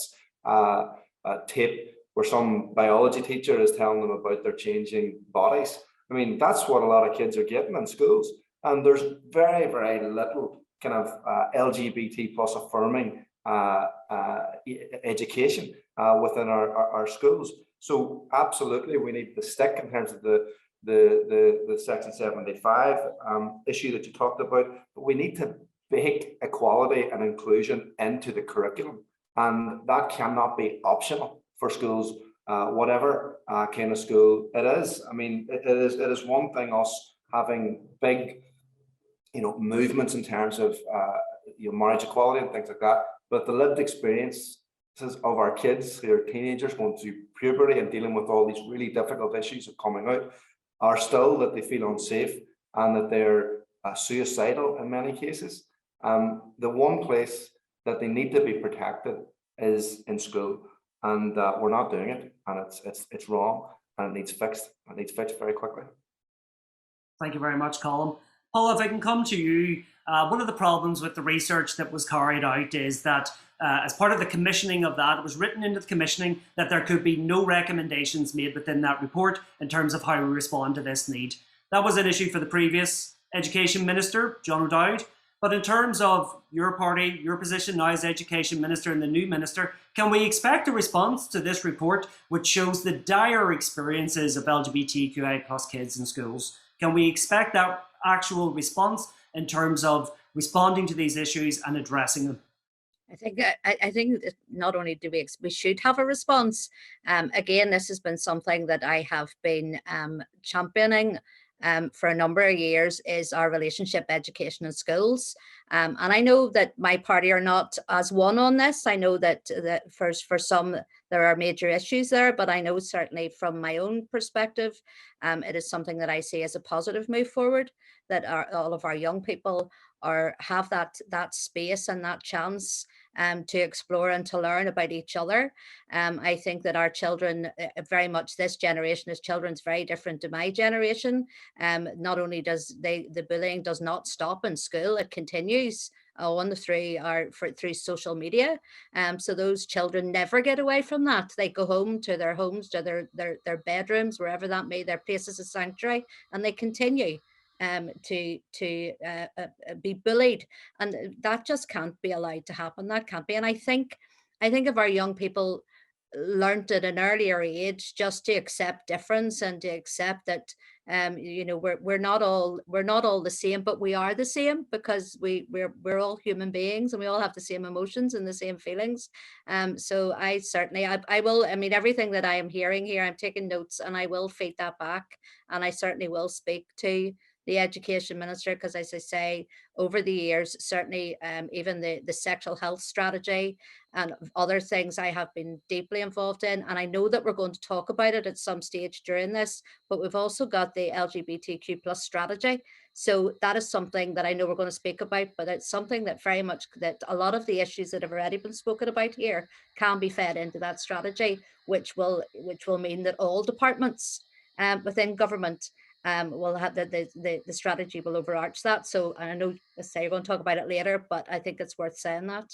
tape where some biology teacher is telling them about their changing bodies. I mean, that's what a lot of kids are getting in schools. And there's very, very little kind of LGBT plus affirming education within our schools. So absolutely, we need the stick in terms of the Section 75 issue that you talked about. But we need to bake equality and inclusion into the curriculum, and that cannot be optional for schools, whatever kind of school it is. I mean, it is one thing us having big, movements in terms of marriage equality and things like that, but the lived experiences of our kids who are teenagers going through puberty and dealing with all these really difficult issues of coming out are still that they feel unsafe and that they're suicidal in many cases. The one place that they need to be protected is in school, and we're not doing it, and it's wrong, and it needs fixed. It needs fixed very quickly. Thank you very much, Colum. Paula, if I can come to you, one of the problems with the research that was carried out is that as part of the commissioning of that, it was written into the commissioning that there could be no recommendations made within that report in terms of how we respond to this need. That was an issue for the previous Education Minister, John O'Dowd. But in terms of your party, your position now as Education Minister and the new Minister, can we expect a response to this report which shows the dire experiences of LGBTQI plus kids in schools? Can we expect that actual response in terms of responding to these issues and addressing them? I think not only do we should have a response. Again, this has been something that I have been championing for a number of years, is our relationship education in schools. And I know that my party are not as one on this. I know that for some there are major issues there, but I know certainly from my own perspective, it is something that I see as a positive move forward, that all of our young people have that space and that chance to explore and to learn about each other. I think that our children, very much this generation as children, is very different to my generation. Not only does the bullying does not stop in school, it continues on through social media. So those children never get away from that. They go home to their homes, to their bedrooms, wherever that may, their places of sanctuary, and they continue to be bullied, and that just can't be allowed to happen. That can't be. And I think if our young people learned at an earlier age just to accept difference and to accept that we're not all the same, but we are the same, because we're all human beings and we all have the same emotions and the same feelings. So I will, everything that I am hearing here, I'm taking notes and I will feed that back, and I certainly will speak to the Education Minister, because as I say, over the years, certainly even the sexual health strategy and other things I have been deeply involved in. And I know that we're going to talk about it at some stage during this, but we've also got the LGBTQ plus strategy. So that is something that I know we're going to speak about, but it's something that very much, that a lot of the issues that have already been spoken about here can be fed into that strategy, which will mean that all departments within government will have the strategy will overarch that. So I know, let's say, you're going to talk about it later, but I think it's worth saying that.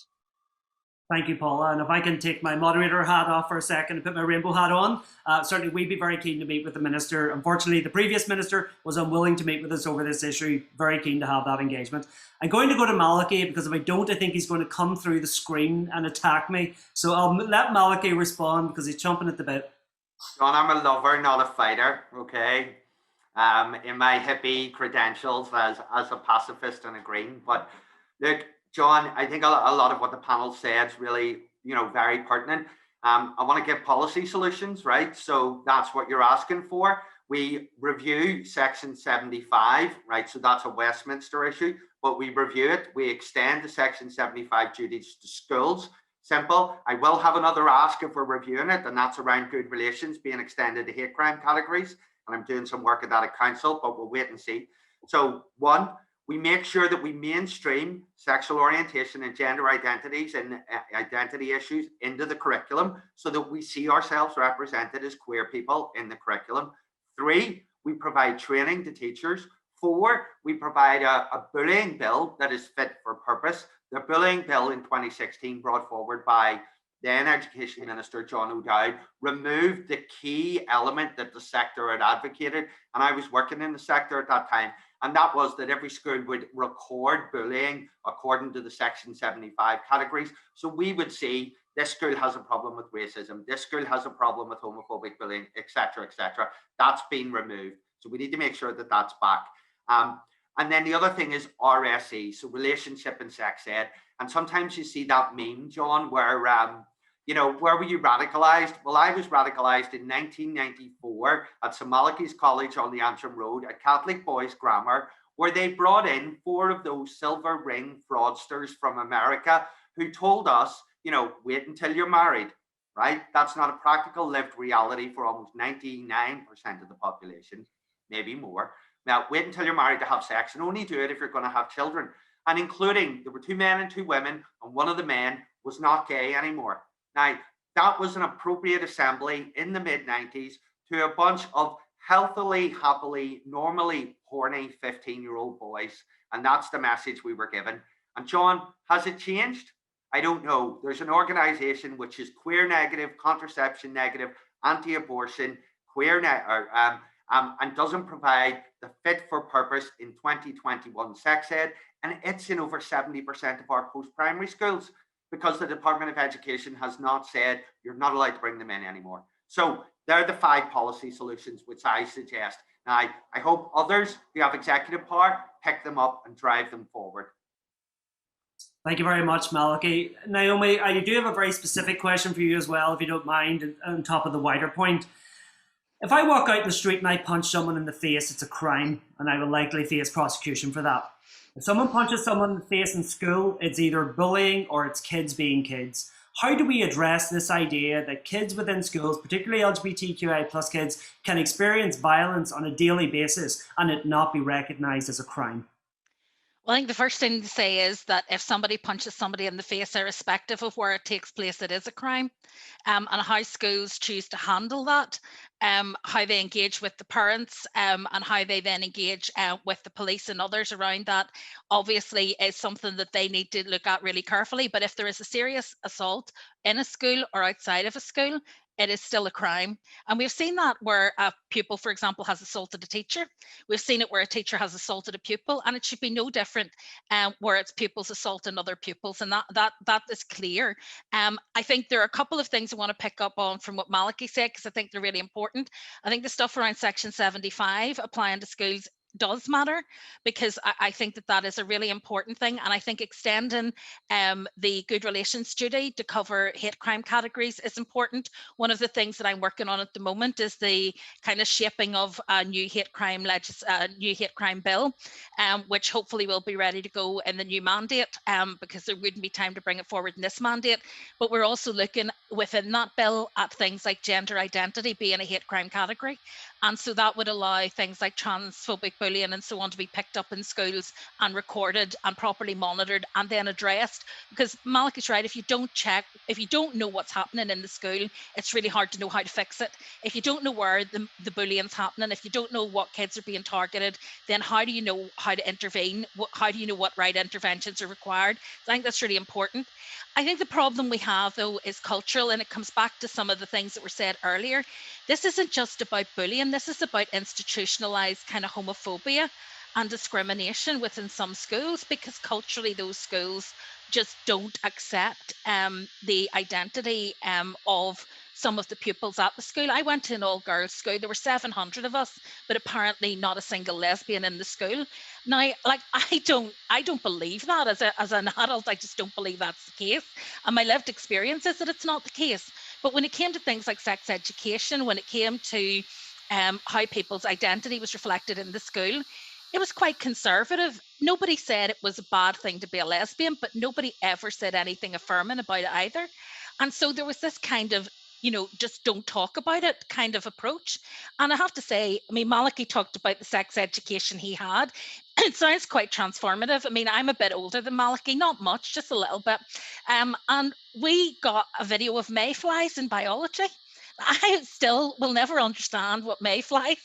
Thank you, Paula. And if I can take my moderator hat off for a second and put my rainbow hat on, certainly we'd be very keen to meet with the minister. Unfortunately, the previous minister was unwilling to meet with us over this issue. Very keen to have that engagement. I'm going to go to Malachi, because if I don't, I think he's going to come through the screen and attack me. So I'll let Malachi respond, because he's chomping at the bit. John, I'm a lover, not a fighter, okay? In my hippie credentials as a pacifist and a green. But look, John, I think a lot of what the panel said is really, very pertinent. I want to give policy solutions, right? So that's what you're asking for. We review Section 75, right? So that's a Westminster issue, but we review it. We extend the Section 75 duties to schools. Simple. I will have another ask if we're reviewing it, and that's around good relations being extended to hate crime categories. And I'm doing some work at that at council, but we'll wait and see. So one, we make sure that we mainstream sexual orientation and gender identities and identity issues into the curriculum so that we see ourselves represented as queer people in the curriculum. 3, we provide training to teachers. 4, we provide a bullying bill that is fit for purpose. The bullying bill in 2016 brought forward by then Education Minister John O'Dowd removed the key element that the sector had advocated. And I was working in the sector at that time. And that was that every school would record bullying according to the Section 75 categories. So we would see this school has a problem with racism, this school has a problem with homophobic bullying, etc., etc. That's been removed. So we need to make sure that that's back. And then the other thing is RSE, so relationship and sex ed. And sometimes you see that meme, John, where, where were you radicalized? Well, I was radicalized in 1994 at St. Malachy's College on the Antrim Road at Catholic Boys Grammar, where they brought in 4 of those silver ring fraudsters from America who told us, wait until you're married, right? That's not a practical lived reality for almost 99% of the population, maybe more. Now, wait until you're married to have sex, and only do it if you're going to have children. And including, there were 2 men and 2 women, and one of the men was not gay anymore. Now, that was an appropriate assembly in the mid-90s to a bunch of healthily, happily, normally horny 15-year-old boys. And that's the message we were given. And John, has it changed? I don't know. There's an organization which is queer negative, contraception negative, anti-abortion, and doesn't provide the fit for purpose in 2021 sex ed. And it's in over 70% of our post-primary schools because the Department of Education has not said you're not allowed to bring them in anymore. So they're the 5 policy solutions which I suggest. Now, I hope others who have executive power pick them up and drive them forward. Thank you very much, Malachi. Naomi, I do have a very specific question for you as well, if you don't mind, on top of the wider point. If I walk out in the street and I punch someone in the face, it's a crime, and I will likely face prosecution for that. If someone punches someone in the face in school, it's either bullying or it's kids being kids. How do we address this idea that kids within schools, particularly LGBTQI plus kids, can experience violence on a daily basis and it not be recognised as a crime? Well, I think the first thing to say is that if somebody punches somebody in the face, irrespective of where it takes place, it is a crime. And how schools choose to handle that, how they engage with the parents, and how they then engage with the police and others around that, obviously is something that they need to look at really carefully. But if there is a serious assault in a school or outside of a school, it is still a crime. And we've seen that where a pupil, for example, has assaulted a teacher. We've seen it where a teacher has assaulted a pupil, and it should be no different where it's pupils assaulting other pupils. And that is clear. I think there are a couple of things I want to pick up on from what Malachi said, because I think they're really important. I think the stuff around Section 75 applying to schools does matter, because I think that that is a really important thing. And I think extending the good relations duty to cover hate crime categories is important. One of the things that I'm working on at the moment is the kind of shaping of a new hate crime bill, which hopefully will be ready to go in the new mandate, because there wouldn't be time to bring it forward in this mandate. But we're also looking within that bill at things like gender identity being a hate crime category. And so that would allow things like transphobic bullying and so on to be picked up in schools and recorded and properly monitored and then addressed. Because Malik is right, if you don't know what's happening in the school, it's really hard to know how to fix it. If you don't know where the bullying's happening, if you don't know what kids are being targeted, then how do you know how to intervene? How do you know what right interventions are required? So I think that's really important. I think the problem we have, though, is cultural, and it comes back to some of the things that were said earlier. This isn't just about bullying. This is about institutionalized kind of homophobia and discrimination within some schools, because culturally those schools just don't accept the identity of some of the pupils at the school. I went to an all-girls school. There were 700 of us, but apparently not a single lesbian in the school. Now, like, I don't believe that as an adult. I just don't believe that's the case. And my lived experience is that it's not the case. But when it came to things like sex education, when it came to how people's identity was reflected in the school, it was quite conservative. Nobody said it was a bad thing to be a lesbian, but nobody ever said anything affirming about it either. And so there was this kind of, just don't talk about it kind of approach. And I have to say, I mean, Maliki talked about the sex education he had. It sounds quite transformative. I mean, I'm a bit older than Maliki, not much, just a little bit. And we got a video of mayflies in biology. I still will never understand what mayflies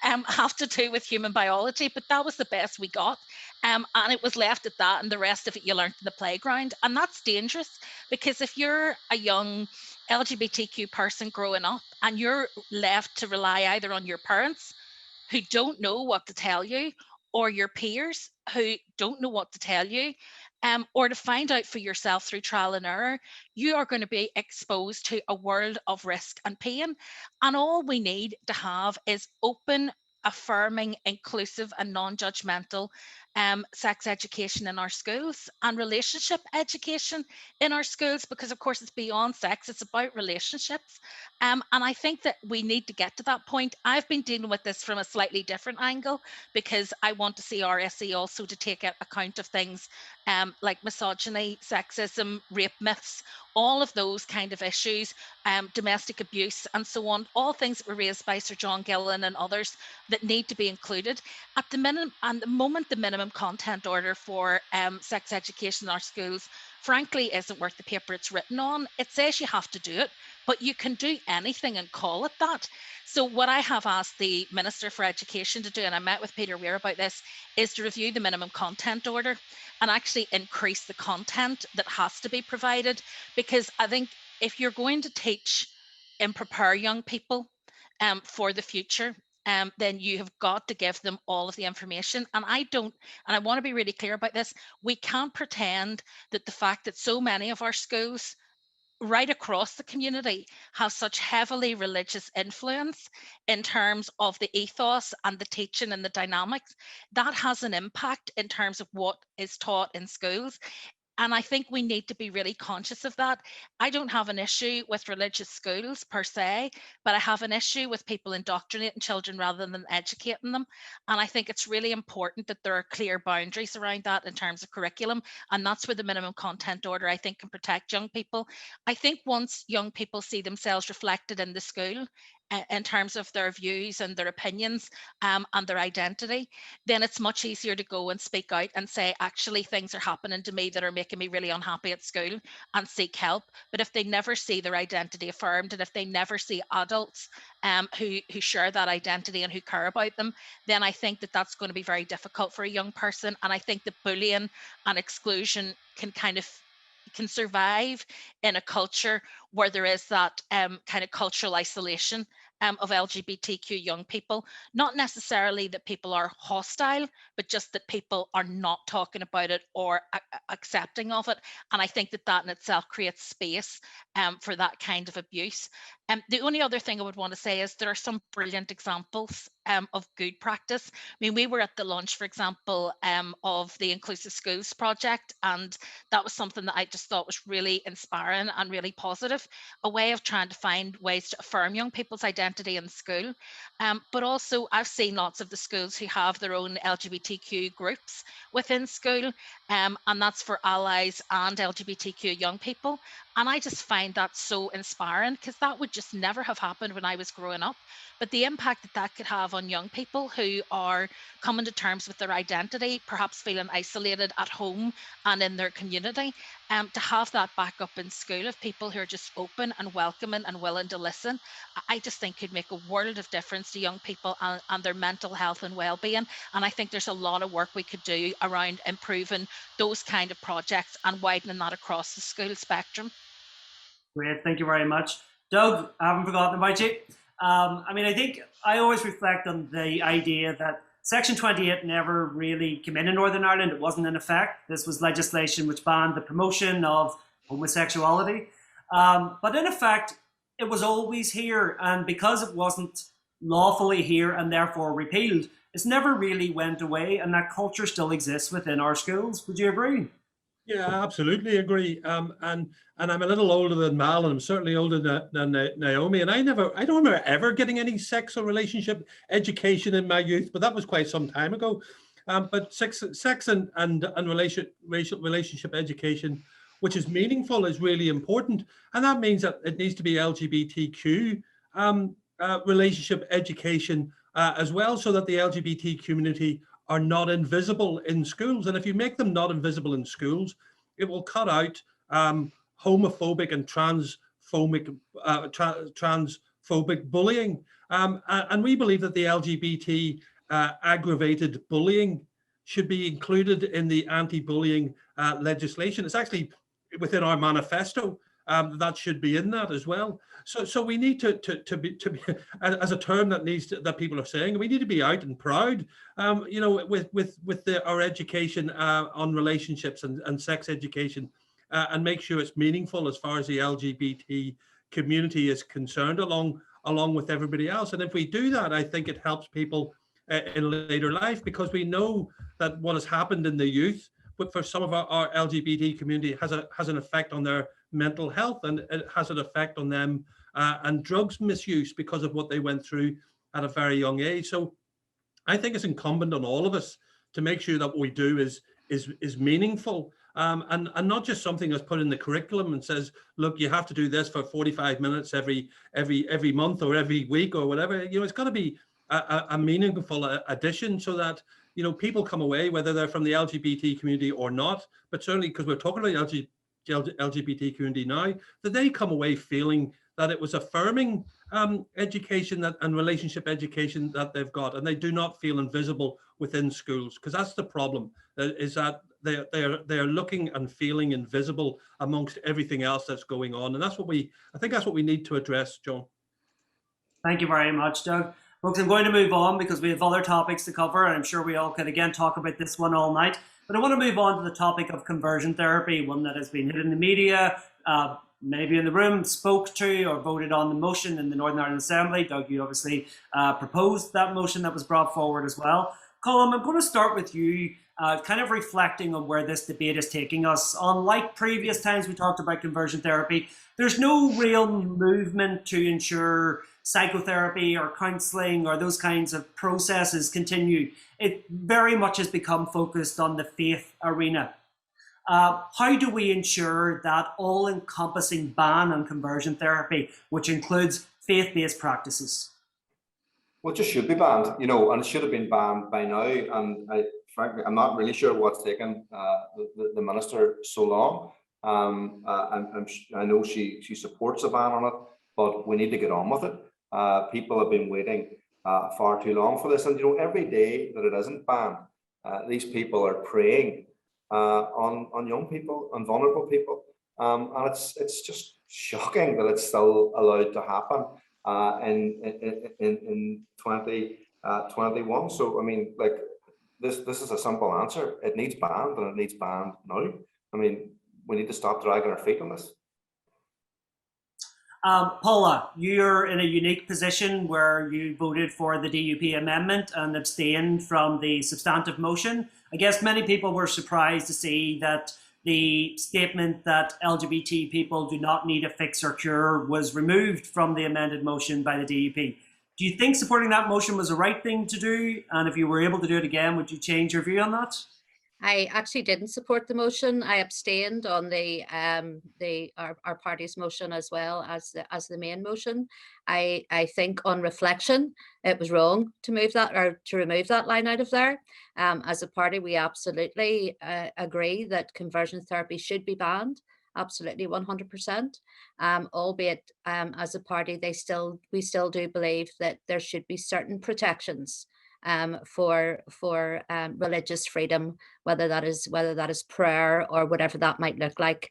have to do with human biology, but that was the best we got. And it was left at that, and the rest of it you learned in the playground. And that's dangerous, because if you're a young LGBTQ person growing up and you're left to rely either on your parents, who don't know what to tell you, or your peers who don't know what to tell you, or to find out for yourself through trial and error, you are going to be exposed to a world of risk and pain. And all we need to have is open, affirming, inclusive and non-judgmental sex education in our schools, and relationship education in our schools, because of course it's beyond sex, it's about relationships. And I think that we need to get to that point. I've been dealing with this from a slightly different angle, because I want to see RSE also to take account of things like misogyny, sexism, rape myths, all of those kind of issues, domestic abuse and so on, all things that were raised by Sir John Gillan and others that need to be included. At the minimum, and the moment the minimum content order for sex education in our schools frankly isn't worth the paper it's written on. It says you have to do it, but you can do anything and call it that. So what I have asked the Minister for Education to do, and I met with Peter Weir about this, is to review the minimum content order and actually increase the content that has to be provided. Because I think if you're going to teach and prepare young people for the future, then you have got to give them all of the information. And I want to be really clear about this, we can't pretend that the fact that so many of our schools right across the community have such heavily religious influence in terms of the ethos and the teaching and the dynamics, that has an impact in terms of what is taught in schools. And I think we need to be really conscious of that. I don't have an issue with religious schools per se, but I have an issue with people indoctrinating children rather than educating them. And I think it's really important that there are clear boundaries around that in terms of curriculum. And that's where the minimum content order, I think, can protect young people. I think once young people see themselves reflected in the school, in terms of their views and their opinions and their identity, then it's much easier to go and speak out and say, actually, things are happening to me that are making me really unhappy at school, and seek help. But if they never see their identity affirmed, and if they never see adults who share that identity and who care about them, then I think that that's going to be very difficult for a young person. And I think that bullying and exclusion can survive in a culture where there is that kind of cultural isolation of LGBTQ young people. Not necessarily that people are hostile, but just that people are not talking about it or accepting of it. And I think that that in itself creates space for that kind of abuse. The only other thing I would want to say is there are some brilliant examples of good practice. I mean, we were at the launch, for example, of the Inclusive Schools project, and that was something that I just thought was really inspiring and really positive, a way of trying to find ways to affirm young people's identity in school. But also, I've seen lots of the schools who have their own LGBTQ groups within school, and that's for allies and LGBTQ young people. And I just find that so inspiring, because that would just never have happened when I was growing up. But the impact that that could have on young people who are coming to terms with their identity, perhaps feeling isolated at home and in their community, to have that back up in school of people who are just open and welcoming and willing to listen, I just think could make a world of difference to young people and their mental health and well-being. And I think there's a lot of work we could do around improving those kind of projects and widening that across the school spectrum. Great, thank you very much. Doug, I haven't forgotten about you. I mean, I think I always reflect on the idea that Section 28 never really came in Northern Ireland. It wasn't in effect. This was legislation which banned the promotion of homosexuality. But in effect, it was always here. And because it wasn't lawfully here and therefore repealed, it's never really went away. And that culture still exists within our schools. Would you agree? Yeah, I absolutely agree. And I'm a little older than Mal, and I'm certainly older than Naomi. And I don't remember ever getting any sex or relationship education in my youth, but that was quite some time ago. But sex and relationship education, which is meaningful, is really important, and that means that it needs to be LGBTQ relationship education as well, so that the LGBT community are not invisible in schools. And if you make them not invisible in schools, it will cut out homophobic and transphobic bullying. And we believe that the LGBT aggravated bullying should be included in the anti-bullying legislation. It's actually within our manifesto. That should be in that as well. So we need to be, as a term that people are saying, we need to be out and proud, you know, with our education on relationships and sex education, and make sure it's meaningful as far as the LGBT community is concerned, along with everybody else. And if we do that, I think it helps people in later life, because we know that what has happened in the youth, but for some of our LGBT community, has an effect on their mental health, and it has an effect on them and drugs misuse because of what they went through at a very young age. So I think it's incumbent on all of us to make sure that what we do is meaningful, and not just something that's put in the curriculum and says, look, you have to do this for 45 minutes every month or every week or whatever. You know, it's got to be a meaningful addition, so that, you know, people come away, whether they're from the LGBT community or not, but certainly because we're talking about LGBT community now, that they come away feeling that it was affirming education and relationship education that they've got, and they do not feel invisible within schools, because that's the problem, is that they are looking and feeling invisible amongst everything else that's going on. And I think that's what we need to address, John. Thank you very much, Doug. Folks, I'm going to move on because we have other topics to cover, and I'm sure we all could again talk about this one all night. But I want to move on to the topic of conversion therapy, one that has been hit in the media, maybe in the room, spoke to or voted on the motion in the Northern Ireland Assembly. Doug, you obviously proposed that motion that was brought forward as well. Colum, I'm going to start with you, kind of reflecting on where this debate is taking us. Unlike previous times we talked about conversion therapy, there's no real movement to ensure psychotherapy or counselling or those kinds of processes continue. It very much has become focused on the faith arena. How do we ensure that all-encompassing ban on conversion therapy, which includes faith-based practices? Well, it just should be banned, you know, and it should have been banned by now. And frankly, I'm not really sure what's taken the minister so long. I know she supports a ban on it, but we need to get on with it. People have been waiting far too long for this, and you know, every day that it isn't banned, these people are preying on young people, on vulnerable people, and it's just shocking that it's still allowed to happen in 2021. So I mean, like, this is a simple answer. It needs banned, and it needs banned now. I mean, we need to stop dragging our feet on this. Paula, you're in a unique position where you voted for the DUP amendment and abstained from the substantive motion. I guess many people were surprised to see that the statement that LGBT people do not need a fix or cure was removed from the amended motion by the DUP. Do you think supporting that motion was the right thing to do? And if you were able to do it again, would you change your view on that? I actually didn't support the motion. I abstained on our party's motion as well as the main motion. I think on reflection, it was wrong to move that or to remove that line out of there. As a party, we absolutely agree that conversion therapy should be banned. Absolutely, 100%. Albeit, as a party, we still do believe that there should be certain protections for religious freedom, whether that is prayer or whatever that might look like,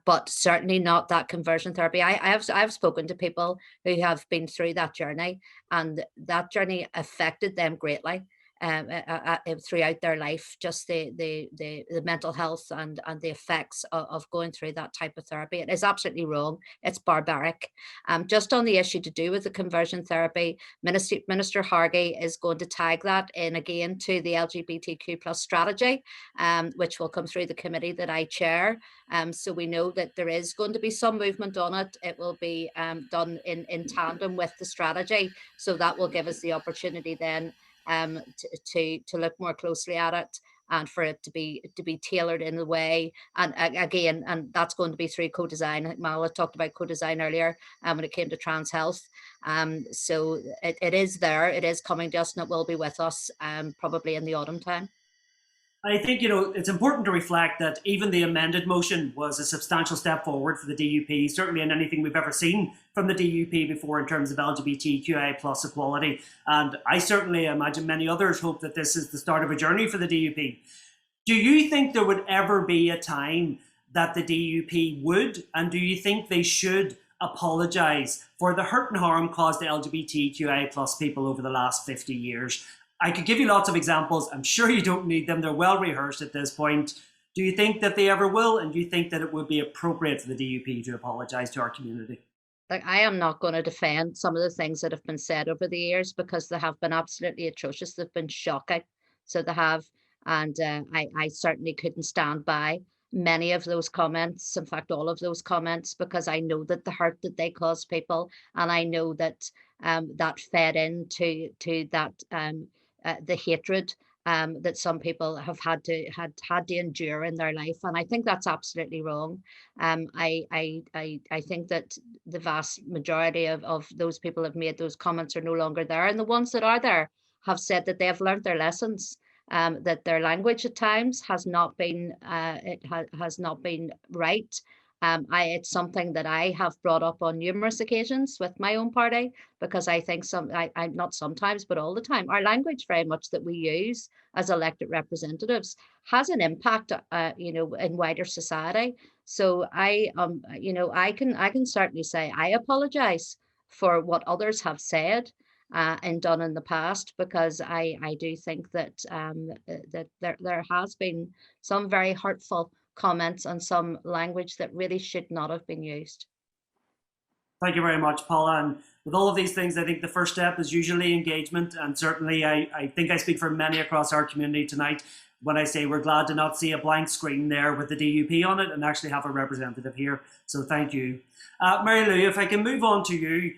but certainly not that conversion therapy. I've spoken to people who have been through that journey, and that journey affected them greatly throughout their life, just the mental health and the effects of going through that type of therapy. It is absolutely wrong. It's barbaric. Just on the issue to do with the conversion therapy, Minister Hargey is going to tag that in again to the LGBTQ+ strategy, which will come through the committee that I chair. So we know that there is going to be some movement on it. It will be done in tandem with the strategy. So that will give us the opportunity then to look more closely at it, and for it to be tailored in the way, and again, and that's going to be through co-design. Paula talked about co-design earlier when it came to trans health. So it is there, it is coming to us, and it will be with us probably in the autumn time. I think, it's important to reflect that even the amended motion was a substantial step forward for the DUP, certainly in anything we've ever seen from the DUP before in terms of LGBTQI+ equality. And I certainly imagine many others hope that this is the start of a journey for the DUP. Do you think there would ever be a time that the DUP would, and do you think they should, apologise for the hurt and harm caused to LGBTQI+ people over the last 50 years? I could give you lots of examples. I'm sure you don't need them. They're well rehearsed at this point. Do you think that they ever will? And do you think that it would be appropriate for the DUP to apologise to our community? Like, I am not going to defend some of the things that have been said over the years, because they have been absolutely atrocious. They've been shocking. So they have. And I certainly couldn't stand by many of those comments, in fact, all of those comments, because I know that the hurt that they cause people, and I know that that fed into that the hatred that some people have had to endure in their life, and I think that's absolutely wrong. I think that the vast majority of those people who have made those comments are no longer there, and the ones that are there have said that they have learned their lessons. That their language at times has not been has not been right. It's something that I have brought up on numerous occasions with my own party, because I think I'm not sometimes, but all the time, our language very much that we use as elected representatives has an impact, in wider society. So I can certainly say I apologise for what others have said and done in the past, because I do think that that there has been some very hurtful comments and some language that really should not have been used. Thank you very much, Paula. And with all of these things, I think the first step is usually engagement. And certainly I think I speak for many across our community tonight when I say we're glad to not see a blank screen there with the DUP on it and actually have a representative here. So thank you. Mary Lou, if I can move on to you.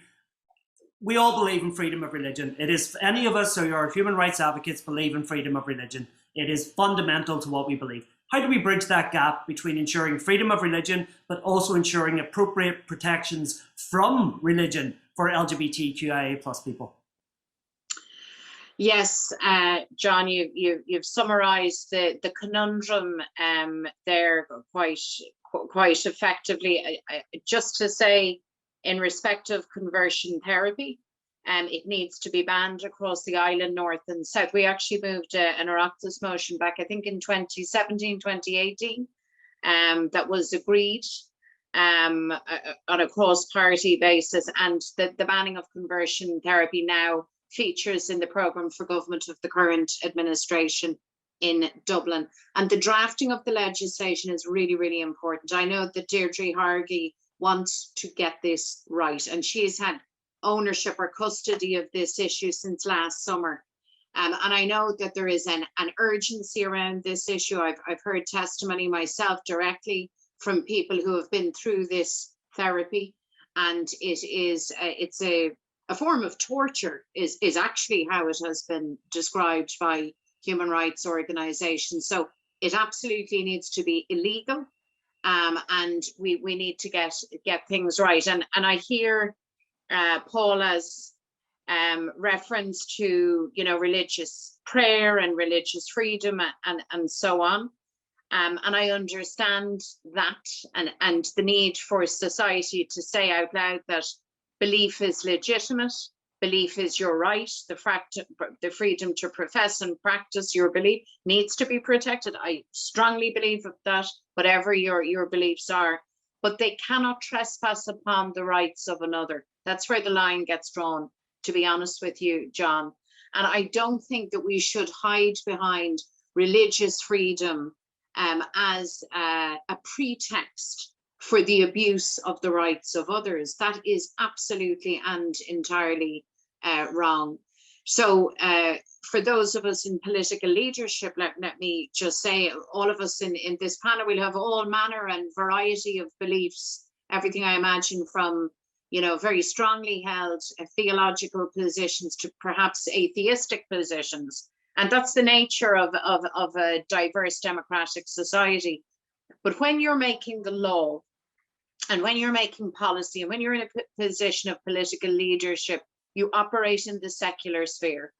We all believe in freedom of religion. It is, any of us who are human rights advocates believe in freedom of religion. It is fundamental to what we believe. How do we bridge that gap between ensuring freedom of religion, but also ensuring appropriate protections from religion for LGBTQIA+ people? Yes, John, you've summarised the conundrum there quite effectively. Just to say, in respect of conversion therapy, it needs to be banned across the island, north and south. We actually moved an Oireachtas motion back, I think in 2017, 2018, that was agreed on a cross-party basis, and the banning of conversion therapy now features in the programme for government of the current administration in Dublin. And the drafting of the legislation is really, really important. I know that Deirdre Hargey want to get this right. And she's had ownership or custody of this issue since last summer. And I know that there is an urgency around this issue. I've heard testimony myself directly from people who have been through this therapy, and it's a form of torture is actually how it has been described by human rights organizations. So it absolutely needs to be illegal, and we need to get things right. And I hear Paula's reference to, you know, religious prayer and religious freedom and so on. And I understand that and the need for society to say out loud that belief is legitimate, belief is your right, the freedom to profess and practice your belief needs to be protected. I strongly believe that, whatever your beliefs are, but they cannot trespass upon the rights of another. That's where the line gets drawn, to be honest with you, John. And I don't think that we should hide behind religious freedom as a pretext for the abuse of the rights of others. That is absolutely and entirely wrong. So for those of us in political leadership, let me just say, all of us in this panel will have all manner and variety of beliefs, everything I imagine from, you know, very strongly held theological positions to perhaps atheistic positions. And that's the nature of a diverse democratic society. But when you're making the law and when you're making policy and when you're in a position of political leadership, you operate in the secular sphere.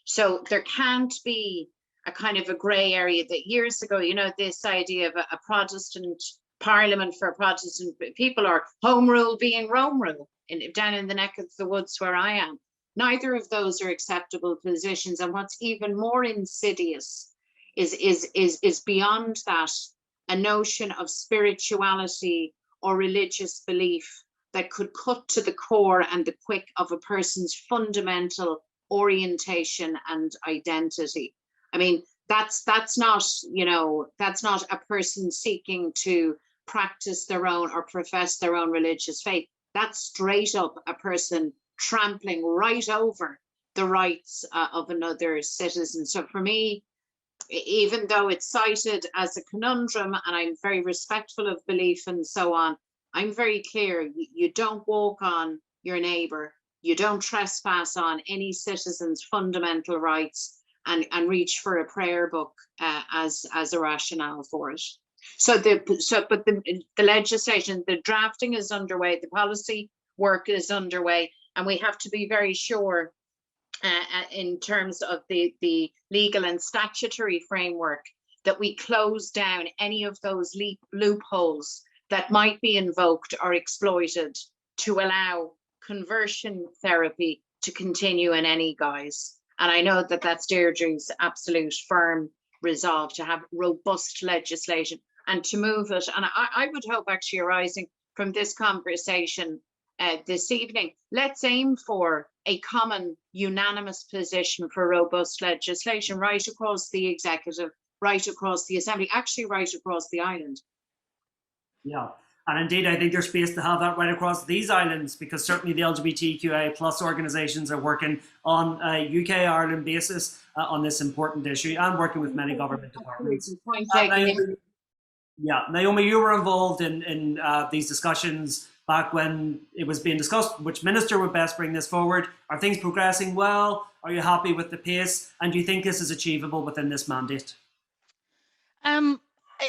So there can't be a kind of a gray area that years ago, you know, this idea of a Protestant parliament for Protestant people, or home rule being Rome rule down in the neck of the woods where I am. Neither of those are acceptable positions. And what's even more insidious is beyond that, a notion of spirituality or religious belief that could cut to the core and the quick of a person's fundamental orientation and identity. I mean, that's not, you know, that's not a person seeking to practice their own or profess their own religious faith. That's straight up a person trampling right over the rights of another citizen. So for me, even though it's cited as a conundrum, and I'm very respectful of belief and so on, I'm very clear, you don't walk on your neighbour, you don't trespass on any citizen's fundamental rights and reach for a prayer book as a rationale for it. But the legislation, the drafting is underway, the policy work is underway, and we have to be very sure in terms of the legal and statutory framework that we close down any of those loopholes that might be invoked or exploited to allow conversion therapy to continue in any guise. And I know that that's Deirdre's absolute firm resolve to have robust legislation and to move it. And I would hope, actually arising from this conversation this evening, let's aim for a common unanimous position for robust legislation right across the executive, right across the assembly, actually right across the island. Yeah, and indeed I think there's space to have that right across these islands, because certainly the LGBTQIA plus organisations are working on a UK-Ireland basis on this important issue, and working with many government departments. Naomi, you were involved in these discussions back when it was being discussed which minister would best bring this forward. Are things progressing well? Are you happy with the pace? And do you think this is achievable within this mandate?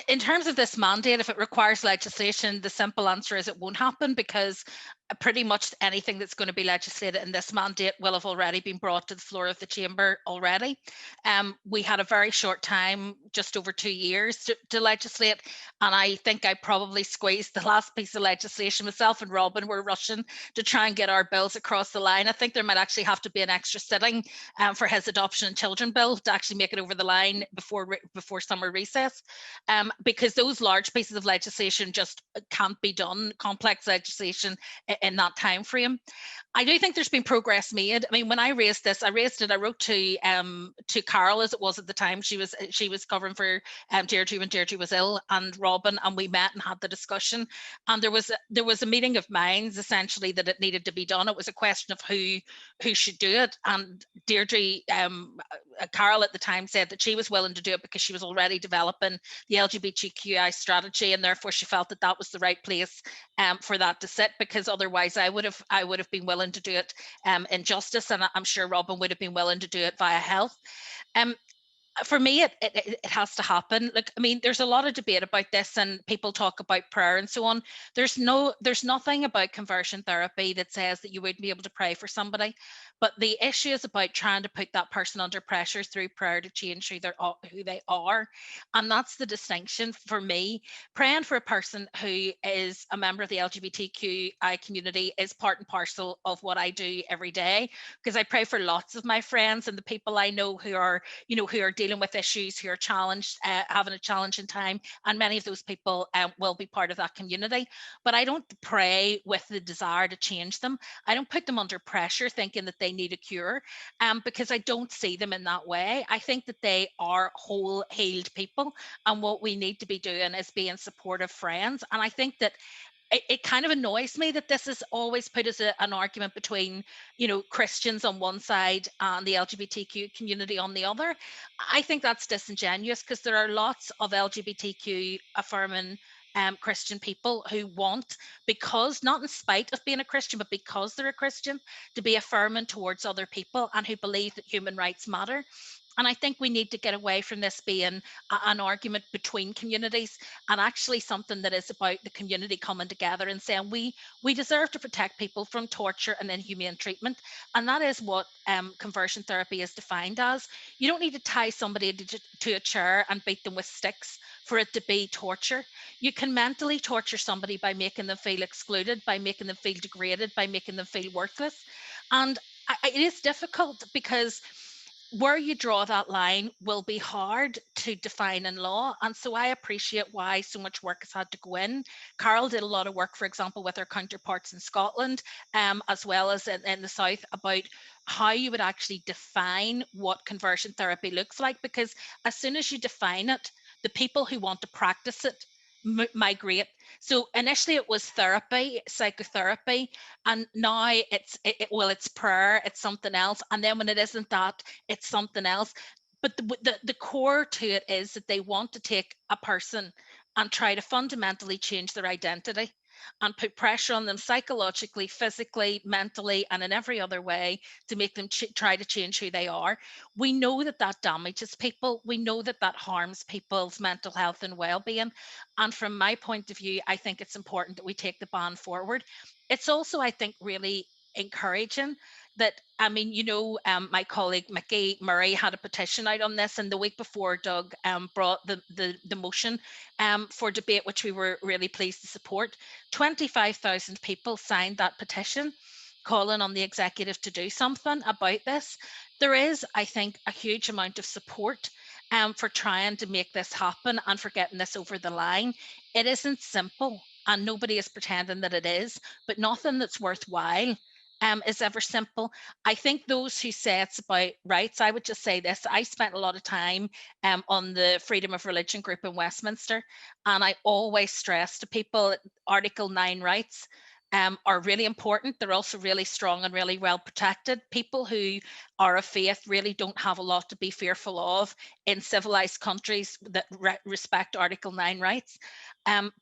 In terms of this mandate, if it requires legislation, the simple answer is it won't happen, because pretty much anything that's going to be legislated in this mandate will have already been brought to the floor of the chamber already. We had a very short time, just over 2 years to legislate, and I think I probably squeezed the last piece of legislation. Myself and Robin were rushing to try and get our bills across the line. I think there might actually have to be an extra sitting for his adoption and children bill to actually make it over the line before summer recess, because those large pieces of legislation just can't be done. Complex legislation, in that time frame. I do think there's been progress made. I mean, when I raised this, I wrote to Carol, as it was at the time. She was covering for Deirdre when Deirdre was ill, and Robin, and we met and had the discussion. And there was a meeting of minds, essentially, that it needed to be done. It was a question of who should do it. And Deirdre, Carol at the time said that she was willing to do it because she was already developing the LGBTQI strategy, and therefore she felt that that was the right place for that to sit, because otherwise I would have been willing to do it in justice, and I'm sure Robin would have been willing to do it via health. For me, it has to happen. Like, I mean, there's a lot of debate about this, and people talk about prayer and so on. There's nothing about conversion therapy that says that you wouldn't be able to pray for somebody, but the issue is about trying to put that person under pressure through prayer to change who they are, and that's the distinction for me. Praying for a person who is a member of the LGBTQI community is part and parcel of what I do every day, because I pray for lots of my friends and the people I know who are dealing with issues, who are challenged, having a challenging time, and many of those people will be part of that community. But I don't pray with the desire to change them. I don't put them under pressure thinking that they need a cure, because I don't see them in that way. I think that they are whole, healed people, and what we need to be doing is being supportive friends. And I think that it kind of annoys me that this is always put as an argument between, Christians on one side and the LGBTQ community on the other. I think that's disingenuous, because there are lots of LGBTQ affirming Christian people who want, because not in spite of being a Christian, but because they're a Christian, to be affirming towards other people, and who believe that human rights matter. And I think we need to get away from this being an argument between communities, and actually something that is about the community coming together and saying we deserve to protect people from torture and inhumane treatment. And that is what conversion therapy is defined as. You don't need to tie somebody to a chair and beat them with sticks for it to be torture. You can mentally torture somebody by making them feel excluded, by making them feel degraded, by making them feel worthless. And it is difficult, because where you draw that line will be hard to define in law. And so I appreciate why so much work has had to go in. Carol did a lot of work, for example, with her counterparts in Scotland, as well as in the South, about how you would actually define what conversion therapy looks like. Because as soon as you define it, the people who want to practice it migrate. So initially it was therapy, psychotherapy, and now it's prayer, it's something else. And then when it isn't that, it's something else. But the core to it is that they want to take a person and try to fundamentally change their identity, and put pressure on them psychologically, physically, mentally, and in every other way to make them try to change who they are. We know that that damages people. We know that that harms people's mental health and well-being. And from my point of view, I think it's important that we take the ban forward. It's also, I think, really encouraging that, I mean, my colleague Mickey Murray had a petition out on this, and the week before Doug brought the motion for debate, which we were really pleased to support. 25,000 people signed that petition, calling on the executive to do something about this. There is, I think, a huge amount of support for trying to make this happen and for getting this over the line. It isn't simple, and nobody is pretending that it is, but nothing that's worthwhile is ever simple. I think those who say it's about rights, I would just say this: I spent a lot of time on the Freedom of Religion group in Westminster, and I always stress to people Article 9 rights are really important. They're also really strong and really well protected. People who are of faith really don't have a lot to be fearful of in civilized countries that respect Article 9 rights.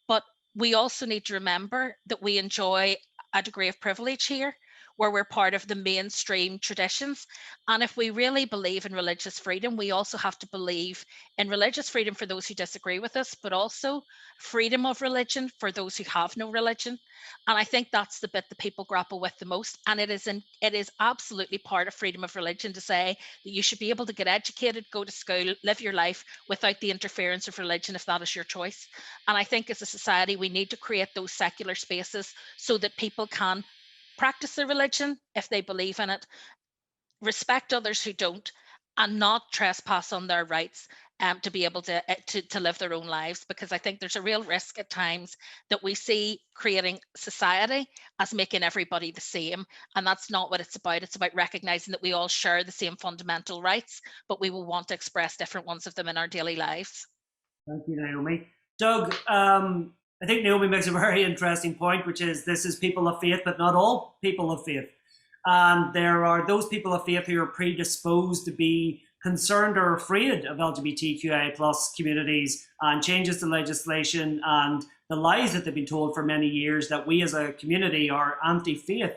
But we also need to remember that we enjoy a degree of privilege here, where we're part of the mainstream traditions. And if we really believe in religious freedom, we also have to believe in religious freedom for those who disagree with us, but also freedom of religion for those who have no religion. And I think that's the bit that people grapple with the most. And it is absolutely part of freedom of religion to say that you should be able to get educated, go to school, live your life without the interference of religion, if that is your choice. And I think as a society, we need to create those secular spaces so that people can practice their religion if they believe in it, respect others who don't, and not trespass on their rights to be able to live their own lives, because I think there's a real risk at times that we see creating society as making everybody the same, and that's not what it's about. It's about recognizing that we all share the same fundamental rights, but we will want to express different ones of them in our daily lives. Thank you, Naomi. Doug, I think Naomi makes a very interesting point, which is this is people of faith, but not all people of faith. And there are those people of faith who are predisposed to be concerned or afraid of LGBTQI plus communities and changes to legislation and the lies that they've been told for many years that we as a community are anti-faith.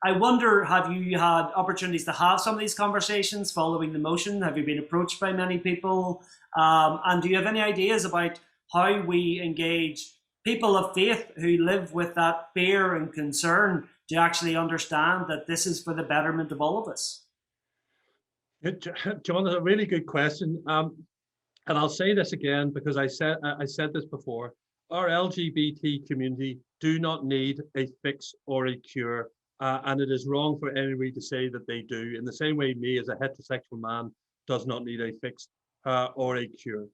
I wonder, have you had opportunities to have some of these conversations following the motion? Have you been approached by many people? And do you have any ideas about how we engage people of faith who live with that fear and concern to actually understand that this is for the betterment of all of us? John, that's a really good question. And I'll say this again because I said this before. Our LGBT community do not need a fix or a cure. And it is wrong for anybody to say that they do. In the same way, me as a heterosexual man does not need a fix or a cure.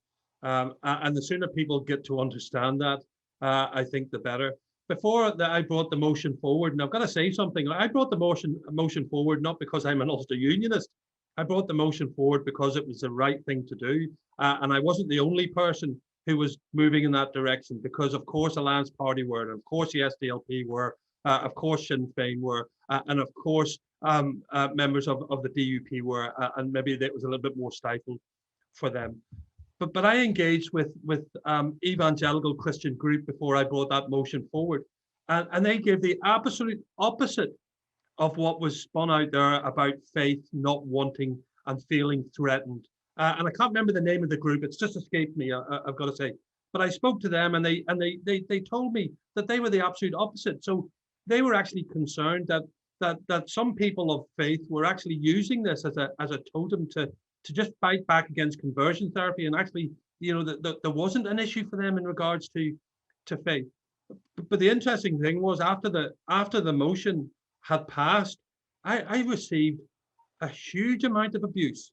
And the sooner people get to understand that, I think the better. Before that, I brought the motion forward, and I've got to say something. I brought the motion forward not because I'm an Ulster Unionist. I brought the motion forward because it was the right thing to do, and I wasn't the only person who was moving in that direction. Because of course, Alliance Party were, and of course the SDLP were, of course Sinn Féin were, and of course members of the DUP were, and maybe it was a little bit more stifled for them. But I engaged with evangelical Christian group before I brought that motion forward, and they gave the absolute opposite of what was spun out there about faith not wanting and feeling threatened. And I can't remember the name of the group; it's just escaped me. I've got to say, but I spoke to them, and they told me that they were the absolute opposite. So they were actually concerned that some people of faith were actually using this as a totem to just fight back against conversion therapy, and actually, that there wasn't an issue for them in regards to faith. But the interesting thing was after the motion had passed, I received a huge amount of abuse,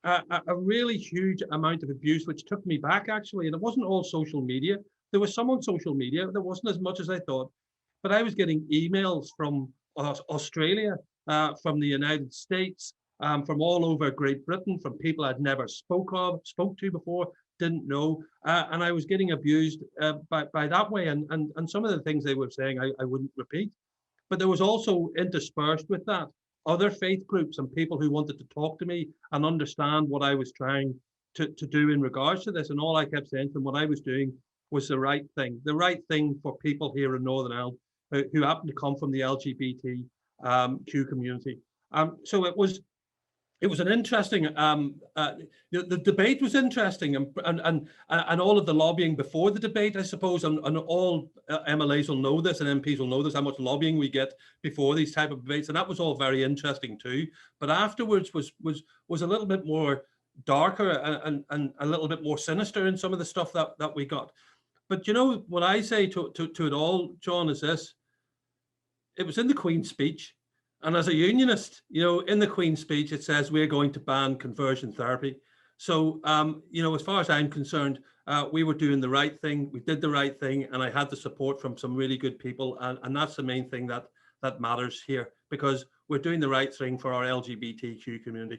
a really huge amount of abuse, which took me back actually. And it wasn't all social media. There was some on social media. There wasn't as much as I thought, but I was getting emails from Australia, from the United States, from all over Great Britain, from people I'd never spoke to before, didn't know, and I was getting abused by that way. And some of the things they were saying, I wouldn't repeat. But there was also interspersed with that other faith groups and people who wanted to talk to me and understand what I was trying to do in regards to this. And all I kept saying from what I was doing was the right thing for people here in Northern Ireland who happen to come from the LGBTQ community. So it was an interesting, the debate was interesting, and all of the lobbying before the debate, I suppose, and all MLAs will know this and MPs will know this, how much lobbying we get before these type of debates, and that was all very interesting too. But afterwards was a little bit more darker and a little bit more sinister in some of the stuff that we got. But what I say to it all, John, is this: it was in the Queen's speech. And as a unionist, in the Queen's speech, it says we're going to ban conversion therapy. So, as far as I'm concerned, we were doing the right thing. We did the right thing, and I had the support from some really good people. And that's the main thing that matters here, because we're doing the right thing for our LGBTQ community.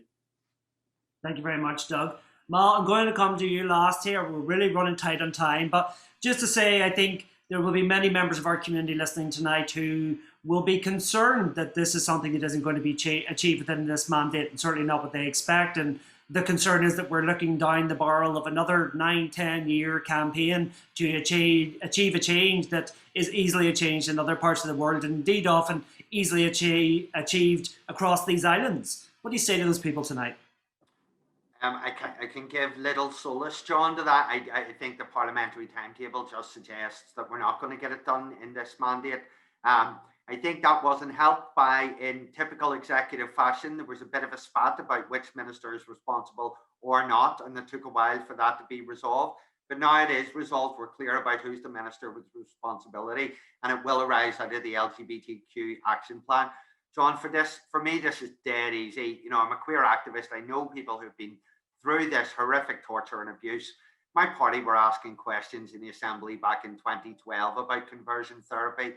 Thank you very much, Doug. Mal, I'm going to come to you last here. We're really running tight on time, but just to say, I think there will be many members of our community listening tonight who will be concerned that this is something that isn't going to be achieved within this mandate, and certainly not what they expect. And the concern is that we're looking down the barrel of another 9-10 year campaign to achieve a change that is easily achieved in other parts of the world, and indeed often easily achieved across these islands. What do you say to those people tonight? I can give little solace, John, to that. I think the parliamentary timetable just suggests that we're not going to get it done in this mandate. I think that wasn't helped by, in typical executive fashion, there was a bit of a spat about which minister is responsible or not, and it took a while for that to be resolved. But now it is resolved. We're clear about who's the minister with responsibility, and it will arise out of the LGBTQ action plan. John, for me, this is dead easy. I'm a queer activist. I know people who've been through this horrific torture and abuse. My party were asking questions in the Assembly back in 2012 about conversion therapy.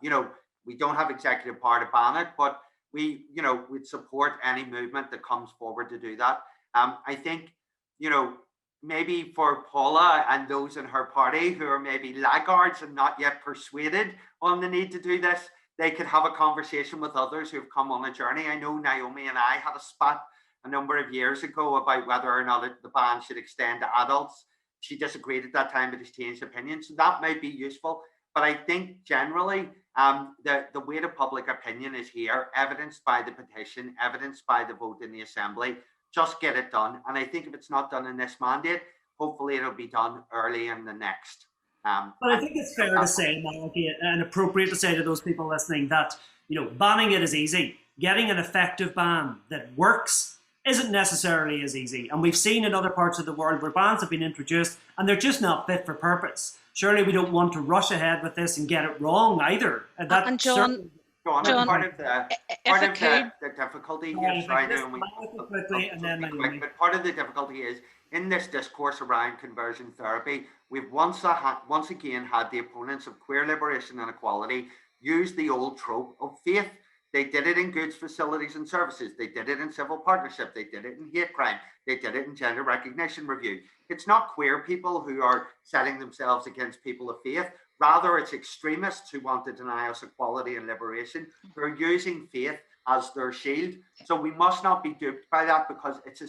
You know, we don't have executive power to ban it, but we, you know, we'd support any movement that comes forward to do that. I think, you know, maybe for Paula and those in her party who are maybe laggards and not yet persuaded on the need to do this, they could have a conversation with others who've come on a journey. I know Naomi and I had a spat a number of years ago about whether or not the ban should extend to adults. She disagreed at that time, but has changed opinion. So that might be useful. But I think generally the weight of public opinion is here, evidenced by the petition, evidenced by the vote in the Assembly. Just get it done. And I think if it's not done in this mandate, hopefully it'll be done early in the next. But I think it's fair to say, Malachy, and appropriate to say to those people listening that, you know, banning it is easy. Getting an effective ban that works isn't necessarily as easy. And we've seen in other parts of the world where bans have been introduced and they're just not fit for purpose. Surely we don't want to rush ahead with this and get it wrong either. And John, part of the difficulty here, but part of the difficulty is in this discourse around conversion therapy, we've once again had the opponents of queer liberation and equality use the old trope of faith. They did it in goods, facilities and services. They did it in civil partnership. They did it in hate crime. They did it in gender recognition review. It's not queer people who are setting themselves against people of faith. Rather, it's extremists who want to deny us equality and liberation who are using faith as their shield. So we must not be duped by that, because it's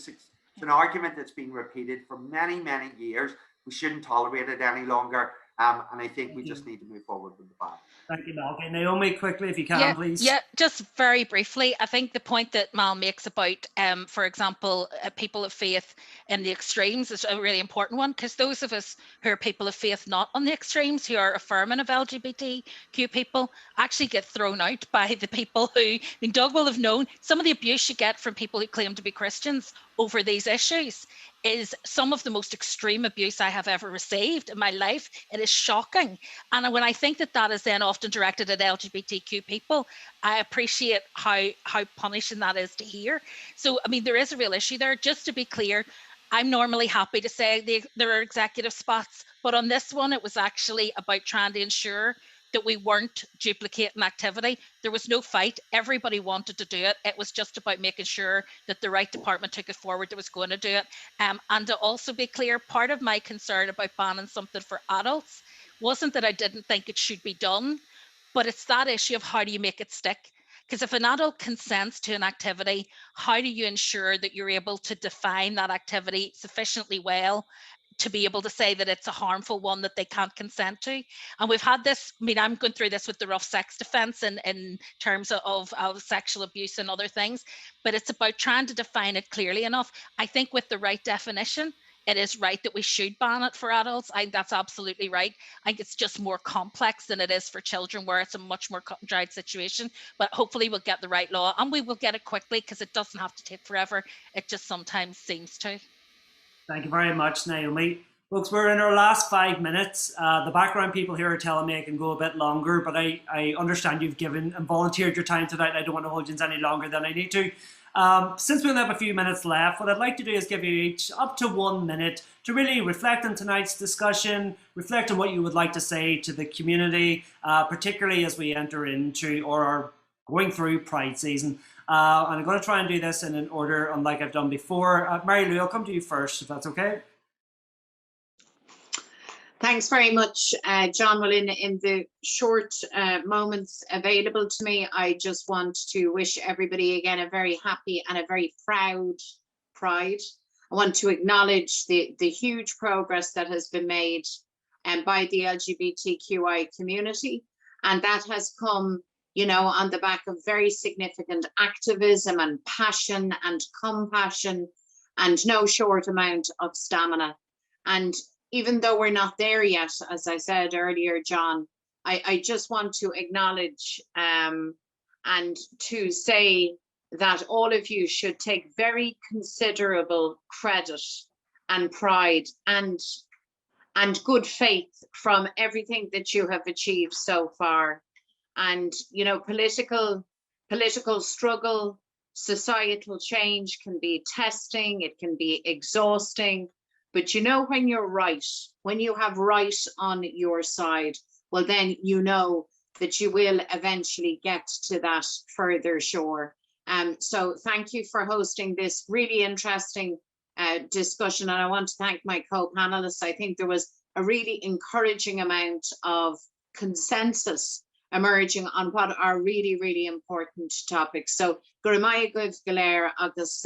an argument that's been repeated for many, many years. We shouldn't tolerate it any longer. And I think we just need to move forward with the ban. Thank you, Mal. Okay, Naomi, quickly, if you can, please. Yeah, just very briefly, I think the point that Mal makes about, for example, people of faith in the extremes is a really important one, because those of us who are people of faith not on the extremes, who are affirming of LGBTQ people, actually get thrown out by the people who, I mean, Doug will have known, some of the abuse you get from people who claim to be Christians over these issues is some of the most extreme abuse I have ever received in my life. It is shocking. And when I think that that is then often directed at LGBTQ people, I appreciate how punishing that is to hear. So, I mean, there is a real issue there. Just to be clear, I'm normally happy to say there are executive spots, but on this one, it was actually about trying to ensure that we weren't duplicating activity. There was no fight. Everybody wanted to do it. It was just about making sure that the right department took it forward that was going to do it. And to also be clear, part of my concern about banning something for adults wasn't that I didn't think it should be done, but it's that issue of how do you make it stick? Because if an adult consents to an activity, how do you ensure that you're able to define that activity sufficiently well to be able to say that it's a harmful one that they can't consent to? And we've had this, I mean, I'm going through this with the rough sex defence in terms of sexual abuse and other things, but it's about trying to define it clearly enough. I think with the right definition, it is right that we should ban it for adults. I think that's absolutely right. I think it's just more complex than it is for children, where it's a much more cut and dried situation. But hopefully we'll get the right law, and we will get it quickly, because it doesn't have to take forever. It just sometimes seems to. Thank you very much, Naomi. Folks, we're in our last 5 minutes. The background people here are telling me I can go a bit longer, but I understand you've given and volunteered your time tonight. I don't want to hold you any longer than I need to. Since we only have a few minutes left, what I'd like to do is give you each up to 1 minute to really reflect on tonight's discussion, reflect on what you would like to say to the community, particularly as we enter into or are going through Pride season. And I'm going to try and do this in an order unlike I've done before. Mary Lou, I'll come to you first, if that's okay. Thanks very much, John. Well, in the short moments available to me, I just want to wish everybody again a very happy and a very proud Pride. I want to acknowledge the huge progress that has been made by the LGBTQI community, and that has come, you know, on the back of very significant activism and passion and compassion and no short amount of stamina. And even though we're not there yet, as I said earlier, John, I just want to acknowledge and to say that all of you should take very considerable credit and pride and good faith from everything that you have achieved so far. And, you know, political struggle societal change can be testing, it can be exhausting, but you know, when you're right, when you have right on your side, well, then you know that you will eventually get to that further shore. So thank you for hosting this really interesting discussion. And I want to thank my co-panelists. I think there was a really encouraging amount of consensus emerging on what are really, really important topics. So, Gurmaya Guv Cllr agus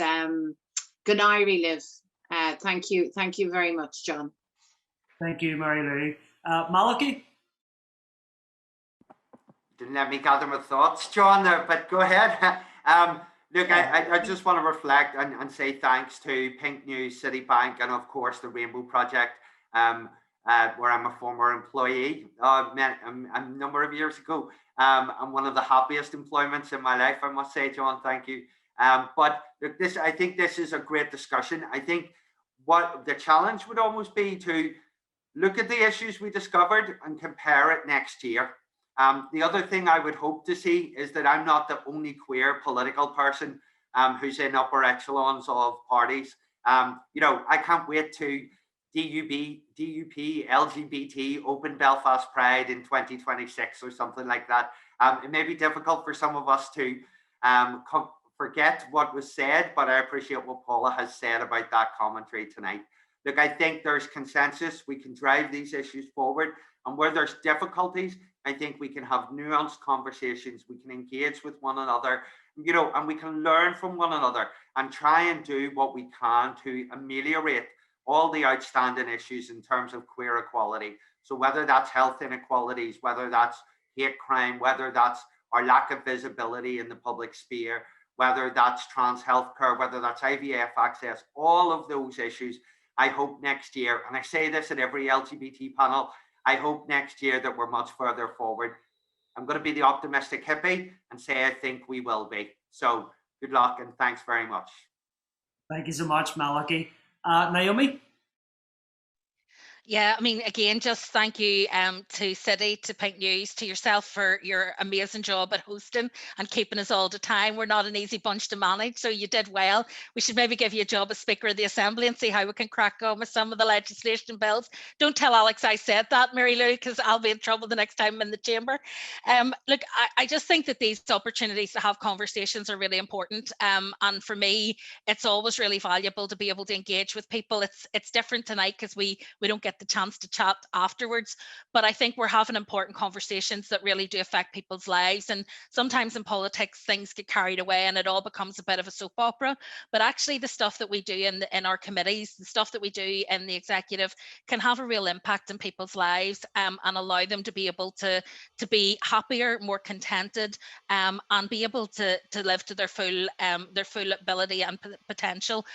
Gunairi Liv. Thank you very much, John. Thank you, Mary Lou. Malachy? Didn't let me gather my thoughts, John, there, but go ahead. Look, I just want to reflect and say thanks to PinkNews, Citibank, and of course the Rainbow Project, where I'm a former employee a number of years ago. And one of the happiest employments in my life, I must say, John, thank you. But look, I think this is a great discussion. I think what the challenge would almost be to look at the issues we discovered and compare it next year. The other thing I would hope to see is that I'm not the only queer political person who's in upper echelons of parties. You know, I can't wait to DUP, LGBT, Open Belfast Pride in 2026 or something like that. It may be difficult for some of us to forget what was said, but I appreciate what Paula has said about that commentary tonight. Look, I think there's consensus. We can drive these issues forward. And where there's difficulties, I think we can have nuanced conversations. We can engage with one another, you know, and we can learn from one another and try and do what we can to ameliorate all the outstanding issues in terms of queer equality. So whether that's health inequalities, whether that's hate crime, whether that's our lack of visibility in the public sphere, whether that's trans healthcare, whether that's IVF access, all of those issues, I hope next year, and I say this at every LGBT panel, I hope next year that we're much further forward. I'm going to be the optimistic hippie and say I think we will be. So good luck and thanks very much. Thank you so much, Malachy. Naomi? Yeah, I mean, again, just thank you to Citi, to PinkNews, to yourself for your amazing job at hosting and keeping us all to time. We're not an easy bunch to manage, so you did well. We should maybe give you a job as Speaker of the Assembly and see how we can crack on with some of the legislation bills. Don't tell Alex I said that, Mary Lou, because I'll be in trouble the next time I'm in the chamber. Look, I just think that these opportunities to have conversations are really important. And for me, it's always really valuable to be able to engage with people. It's different tonight because we don't get the chance to chat afterwards, but I think we're having important conversations that really do affect people's lives. And sometimes in politics things get carried away and it all becomes a bit of a soap opera, but actually the stuff that we do in our committees, the stuff that we do in the executive can have a real impact in people's lives and allow them to be able to be happier, more contented, and be able to live to their full ability and potential,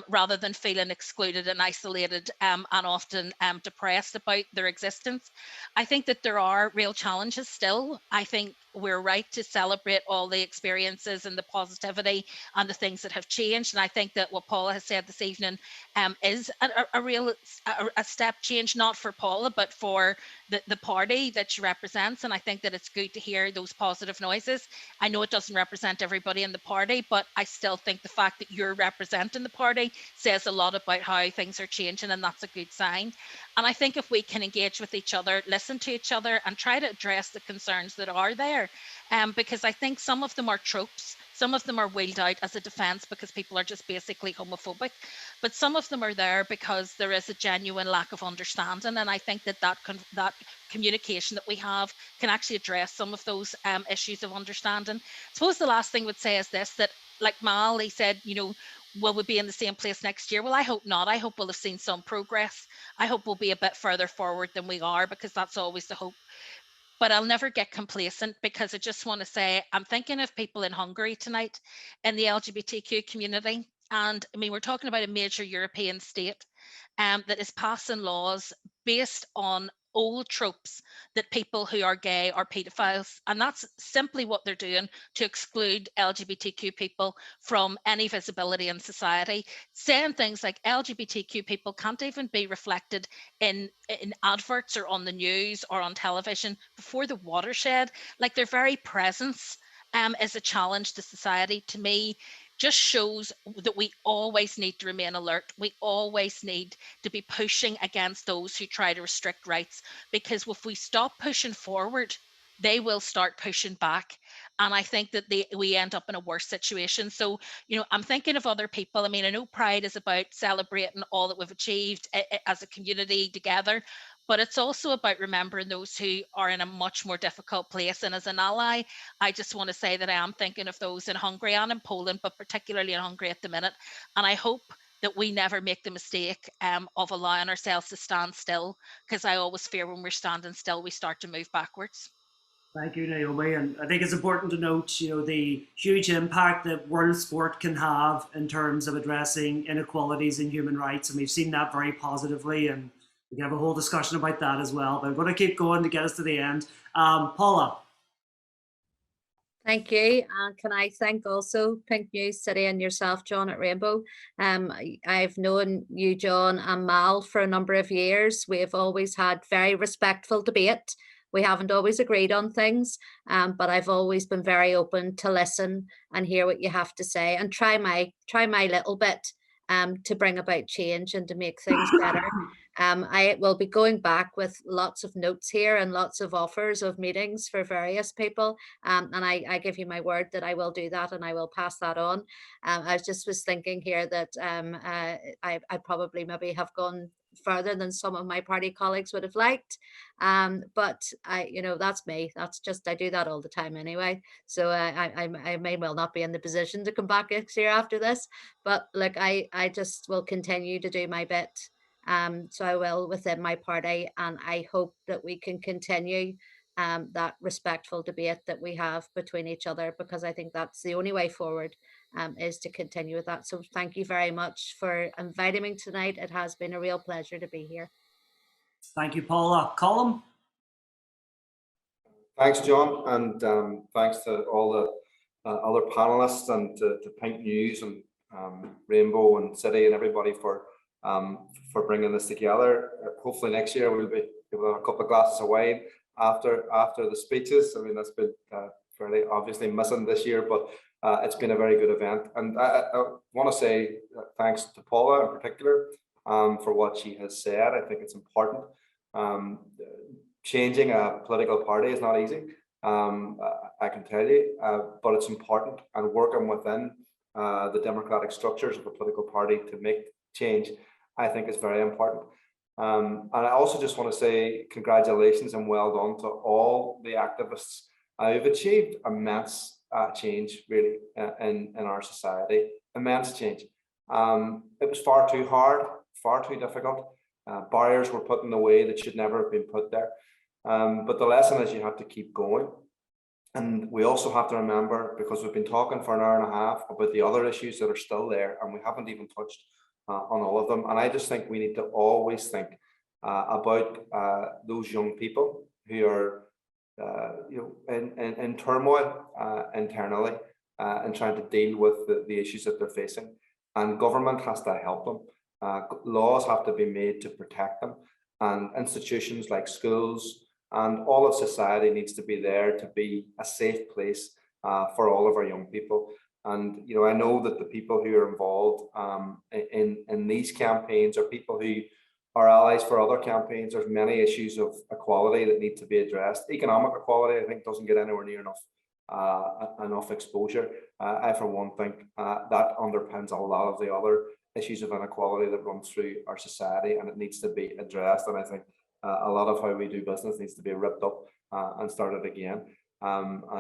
rather than feeling excluded and isolated and often depressed about their existence. I think that there are real challenges still. I think we're right to celebrate all the experiences and the positivity and the things that have changed. And I think that what Paula has said this evening is a real step change, not for Paula, but for the party that she represents. And I think that it's good to hear those positive noises. I know it doesn't represent everybody in the party, but I still think the fact that you're representing the party says a lot about how things are changing, and that's a good sign. And I think if we can engage with each other, listen to each other, and try to address the concerns that are there, because I think some of them are tropes, some of them are wheeled out as a defence because people are just basically homophobic, but some of them are there because there is a genuine lack of understanding. And I think that communication that we have can actually address some of those issues of understanding. I suppose the last thing I would say is this, that like Mal, he said, you know, will we be in the same place next year? Well, I hope not. I hope we'll have seen some progress. I hope we'll be a bit further forward than we are, because that's always the hope. But I'll never get complacent, because I just want to say, I'm thinking of people in Hungary tonight in the LGBTQ community. And I mean, we're talking about a major European state that is passing laws based on old tropes that people who are gay are pedophiles, and that's simply what they're doing to exclude LGBTQ people from any visibility in society, saying things like LGBTQ people can't even be reflected in adverts or on the news or on television before the watershed. Like, their very presence is a challenge to society, to me, just shows that we always need to remain alert. We always need to be pushing against those who try to restrict rights, because if we stop pushing forward, they will start pushing back. And I think that we end up in a worse situation. So, I'm thinking of other people. I mean, I know Pride is about celebrating all that we've achieved as a community together, but it's also about remembering those who are in a much more difficult place. And as an ally, I just want to say that I am thinking of those in Hungary and in Poland, but particularly in Hungary at the minute. And I hope that we never make the mistake of allowing ourselves to stand still, because I always fear when we're standing still, we start to move backwards. Thank you, Naomi. And I think it's important to note, the huge impact that world sport can have in terms of addressing inequalities in human rights. And we've seen that very positively. And we can have a whole discussion about that as well. But I'm going to keep going to get us to the end. Paula. Thank you. And can I thank also PinkNews, Citi, and yourself, John, at Rainbow. I've known you, John, and Mal for a number of years. We have always had very respectful debate. We haven't always agreed on things, but I've always been very open to listen and hear what you have to say and try my little bit to bring about change and to make things better. I will be going back with lots of notes here and lots of offers of meetings for various people. And I give you my word that I will do that and I will pass that on. I was thinking here that I probably maybe have gone further than some of my party colleagues would have liked. But that's me. That's just, I do that all the time anyway. So I may well not be in the position to come back next year after this, but look, I just will continue to do my bit. So I will within my party, and I hope that we can continue that respectful debate that we have between each other, because I think that's the only way forward, is to continue with that. So thank you very much for inviting me tonight. It has been a real pleasure to be here. Thank you, Paula. Colum. Thanks, John, and thanks to all the other panelists and to PinkNews and Rainbow and Citi and everybody for bringing this together. Hopefully next year we'll be able to have a couple of glasses of wine after the speeches. I mean, that's been fairly obviously missing this year, but it's been a very good event. And I want to say thanks to Paula in particular for what she has said. I think it's important. Changing a political party is not easy, I can tell you, but it's important, and working within the democratic structures of a political party to make change, I think, is very important. And I also just want to say congratulations and well done to all the activists who've achieved immense change, really, in our society. Immense change. It was far too hard, far too difficult. Barriers were put in the way that should never have been put there. But the lesson is you have to keep going. And we also have to remember, because we've been talking for an hour and a half about the other issues that are still there, and we haven't even touched on all of them. And I just think we need to always think about those young people who are in turmoil internally and trying to deal with the issues that they're facing. And government has to help them. Laws have to be made to protect them. And institutions like schools and all of society needs to be there to be a safe place for all of our young people. And I know that the people who are involved in these campaigns are people who are allies for other campaigns. There's many issues of equality that need to be addressed. Economic equality, I think, doesn't get anywhere near enough exposure. I, for one, think that underpins a lot of the other issues of inequality that run through our society, and it needs to be addressed. And I think a lot of how we do business needs to be ripped up and started again. The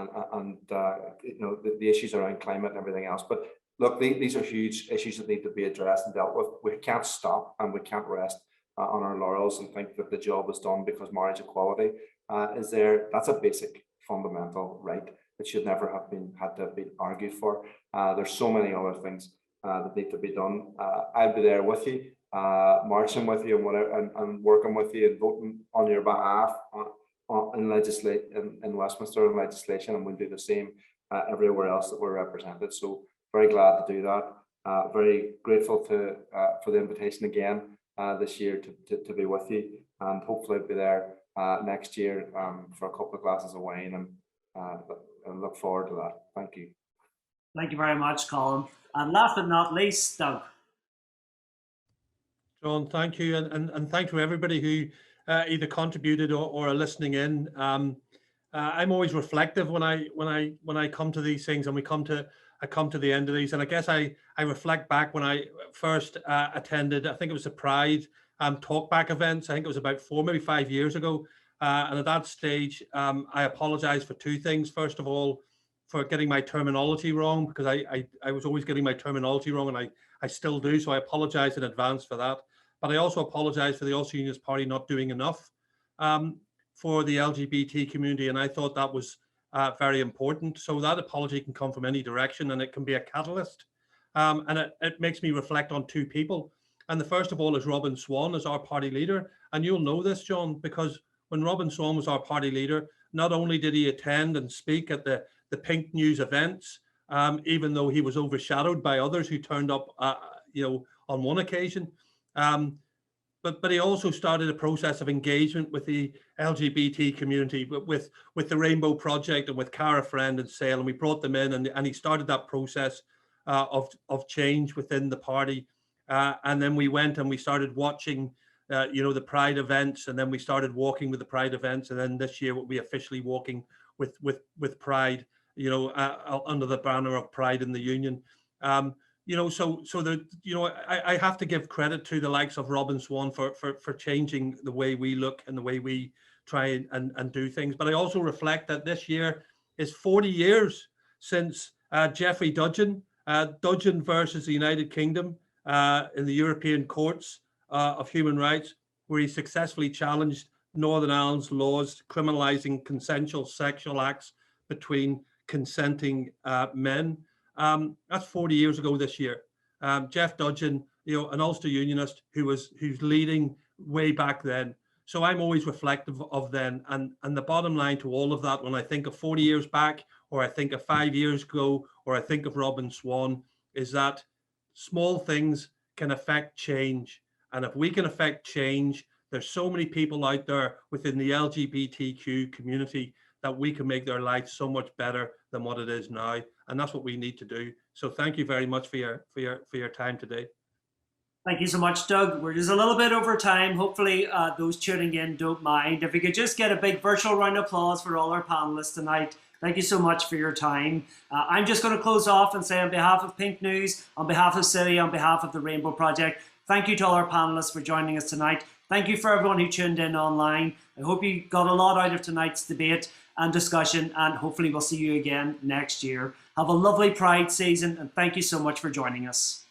issues around climate and everything else. But look, these are huge issues that need to be addressed and dealt with. We can't stop and we can't rest on our laurels and think that the job is done because marriage equality is there. That's a basic fundamental right that should never have had to be argued for. There's so many other things that need to be done. I'll be there with you, marching with you and whatever, and working with you and voting on your behalf in Westminster and legislation, and we'll do the same everywhere else that we're represented. So very glad to do that. Very grateful for the invitation again this year to be with you, and hopefully I'll be there next year for a couple of glasses of wine I look forward to that. Thank you. Thank you very much, Colum. And last but not least, Doug. John, thank you, and thank you everybody who either contributed or are listening in. I'm always reflective when I come to these things, and I come to the end of these, and I guess I reflect back when I first attended. I think it was the Pride talkback events. I think it was about 4, maybe 5 years ago, and at that stage, I apologise for two things. First of all, for getting my terminology wrong, because I was always getting my terminology wrong, and I still do. So I apologise in advance for that. But I also apologise for the Ulster Unionist Party not doing enough for the LGBT community, and I thought that was very important. So that apology can come from any direction, and it can be a catalyst. And it makes me reflect on two people. And the first of all is Robin Swan as our party leader. And you'll know this, John, because when Robin Swan was our party leader, not only did he attend and speak at the PinkNews events, even though he was overshadowed by others who turned up, on one occasion, but he also started a process of engagement with the LGBT community, with the Rainbow Project and with Cara Friend and Sale, and we brought them in, and he started that process of change within the party, and then we went and we started watching, the Pride events, and then we started walking with the Pride events, and then this year we'll be officially walking with Pride, under the banner of Pride in the Union. I have to give credit to the likes of Robin Swan for changing the way we look and the way we try and do things. But I also reflect that this year is 40 years since Jeffrey Dudgeon versus the United Kingdom in the European Courts of Human Rights, where he successfully challenged Northern Ireland's laws criminalising consensual sexual acts between consenting men. That's 40 years ago this year. Jeff Dudgeon, an Ulster Unionist who's leading way back then. So I'm always reflective of then. And the bottom line to all of that, when I think of 40 years back, or I think of 5 years ago, or I think of Robin Swan, is that small things can affect change. And if we can affect change, there's so many people out there within the LGBTQ community that we can make their lives so much better than what it is now. And that's what we need to do. So thank you very much for your time today. Thank you so much, Doug. We're just a little bit over time. Hopefully those tuning in don't mind. If we could just get a big virtual round of applause for all our panelists tonight. Thank you so much for your time. I'm just going to close off and say on behalf of PinkNews, on behalf of Citi, on behalf of the Rainbow Project, thank you to all our panelists for joining us tonight. Thank you for everyone who tuned in online. I hope you got a lot out of tonight's debate and discussion, and hopefully we'll see you again next year. Have a lovely Pride season, and thank you so much for joining us.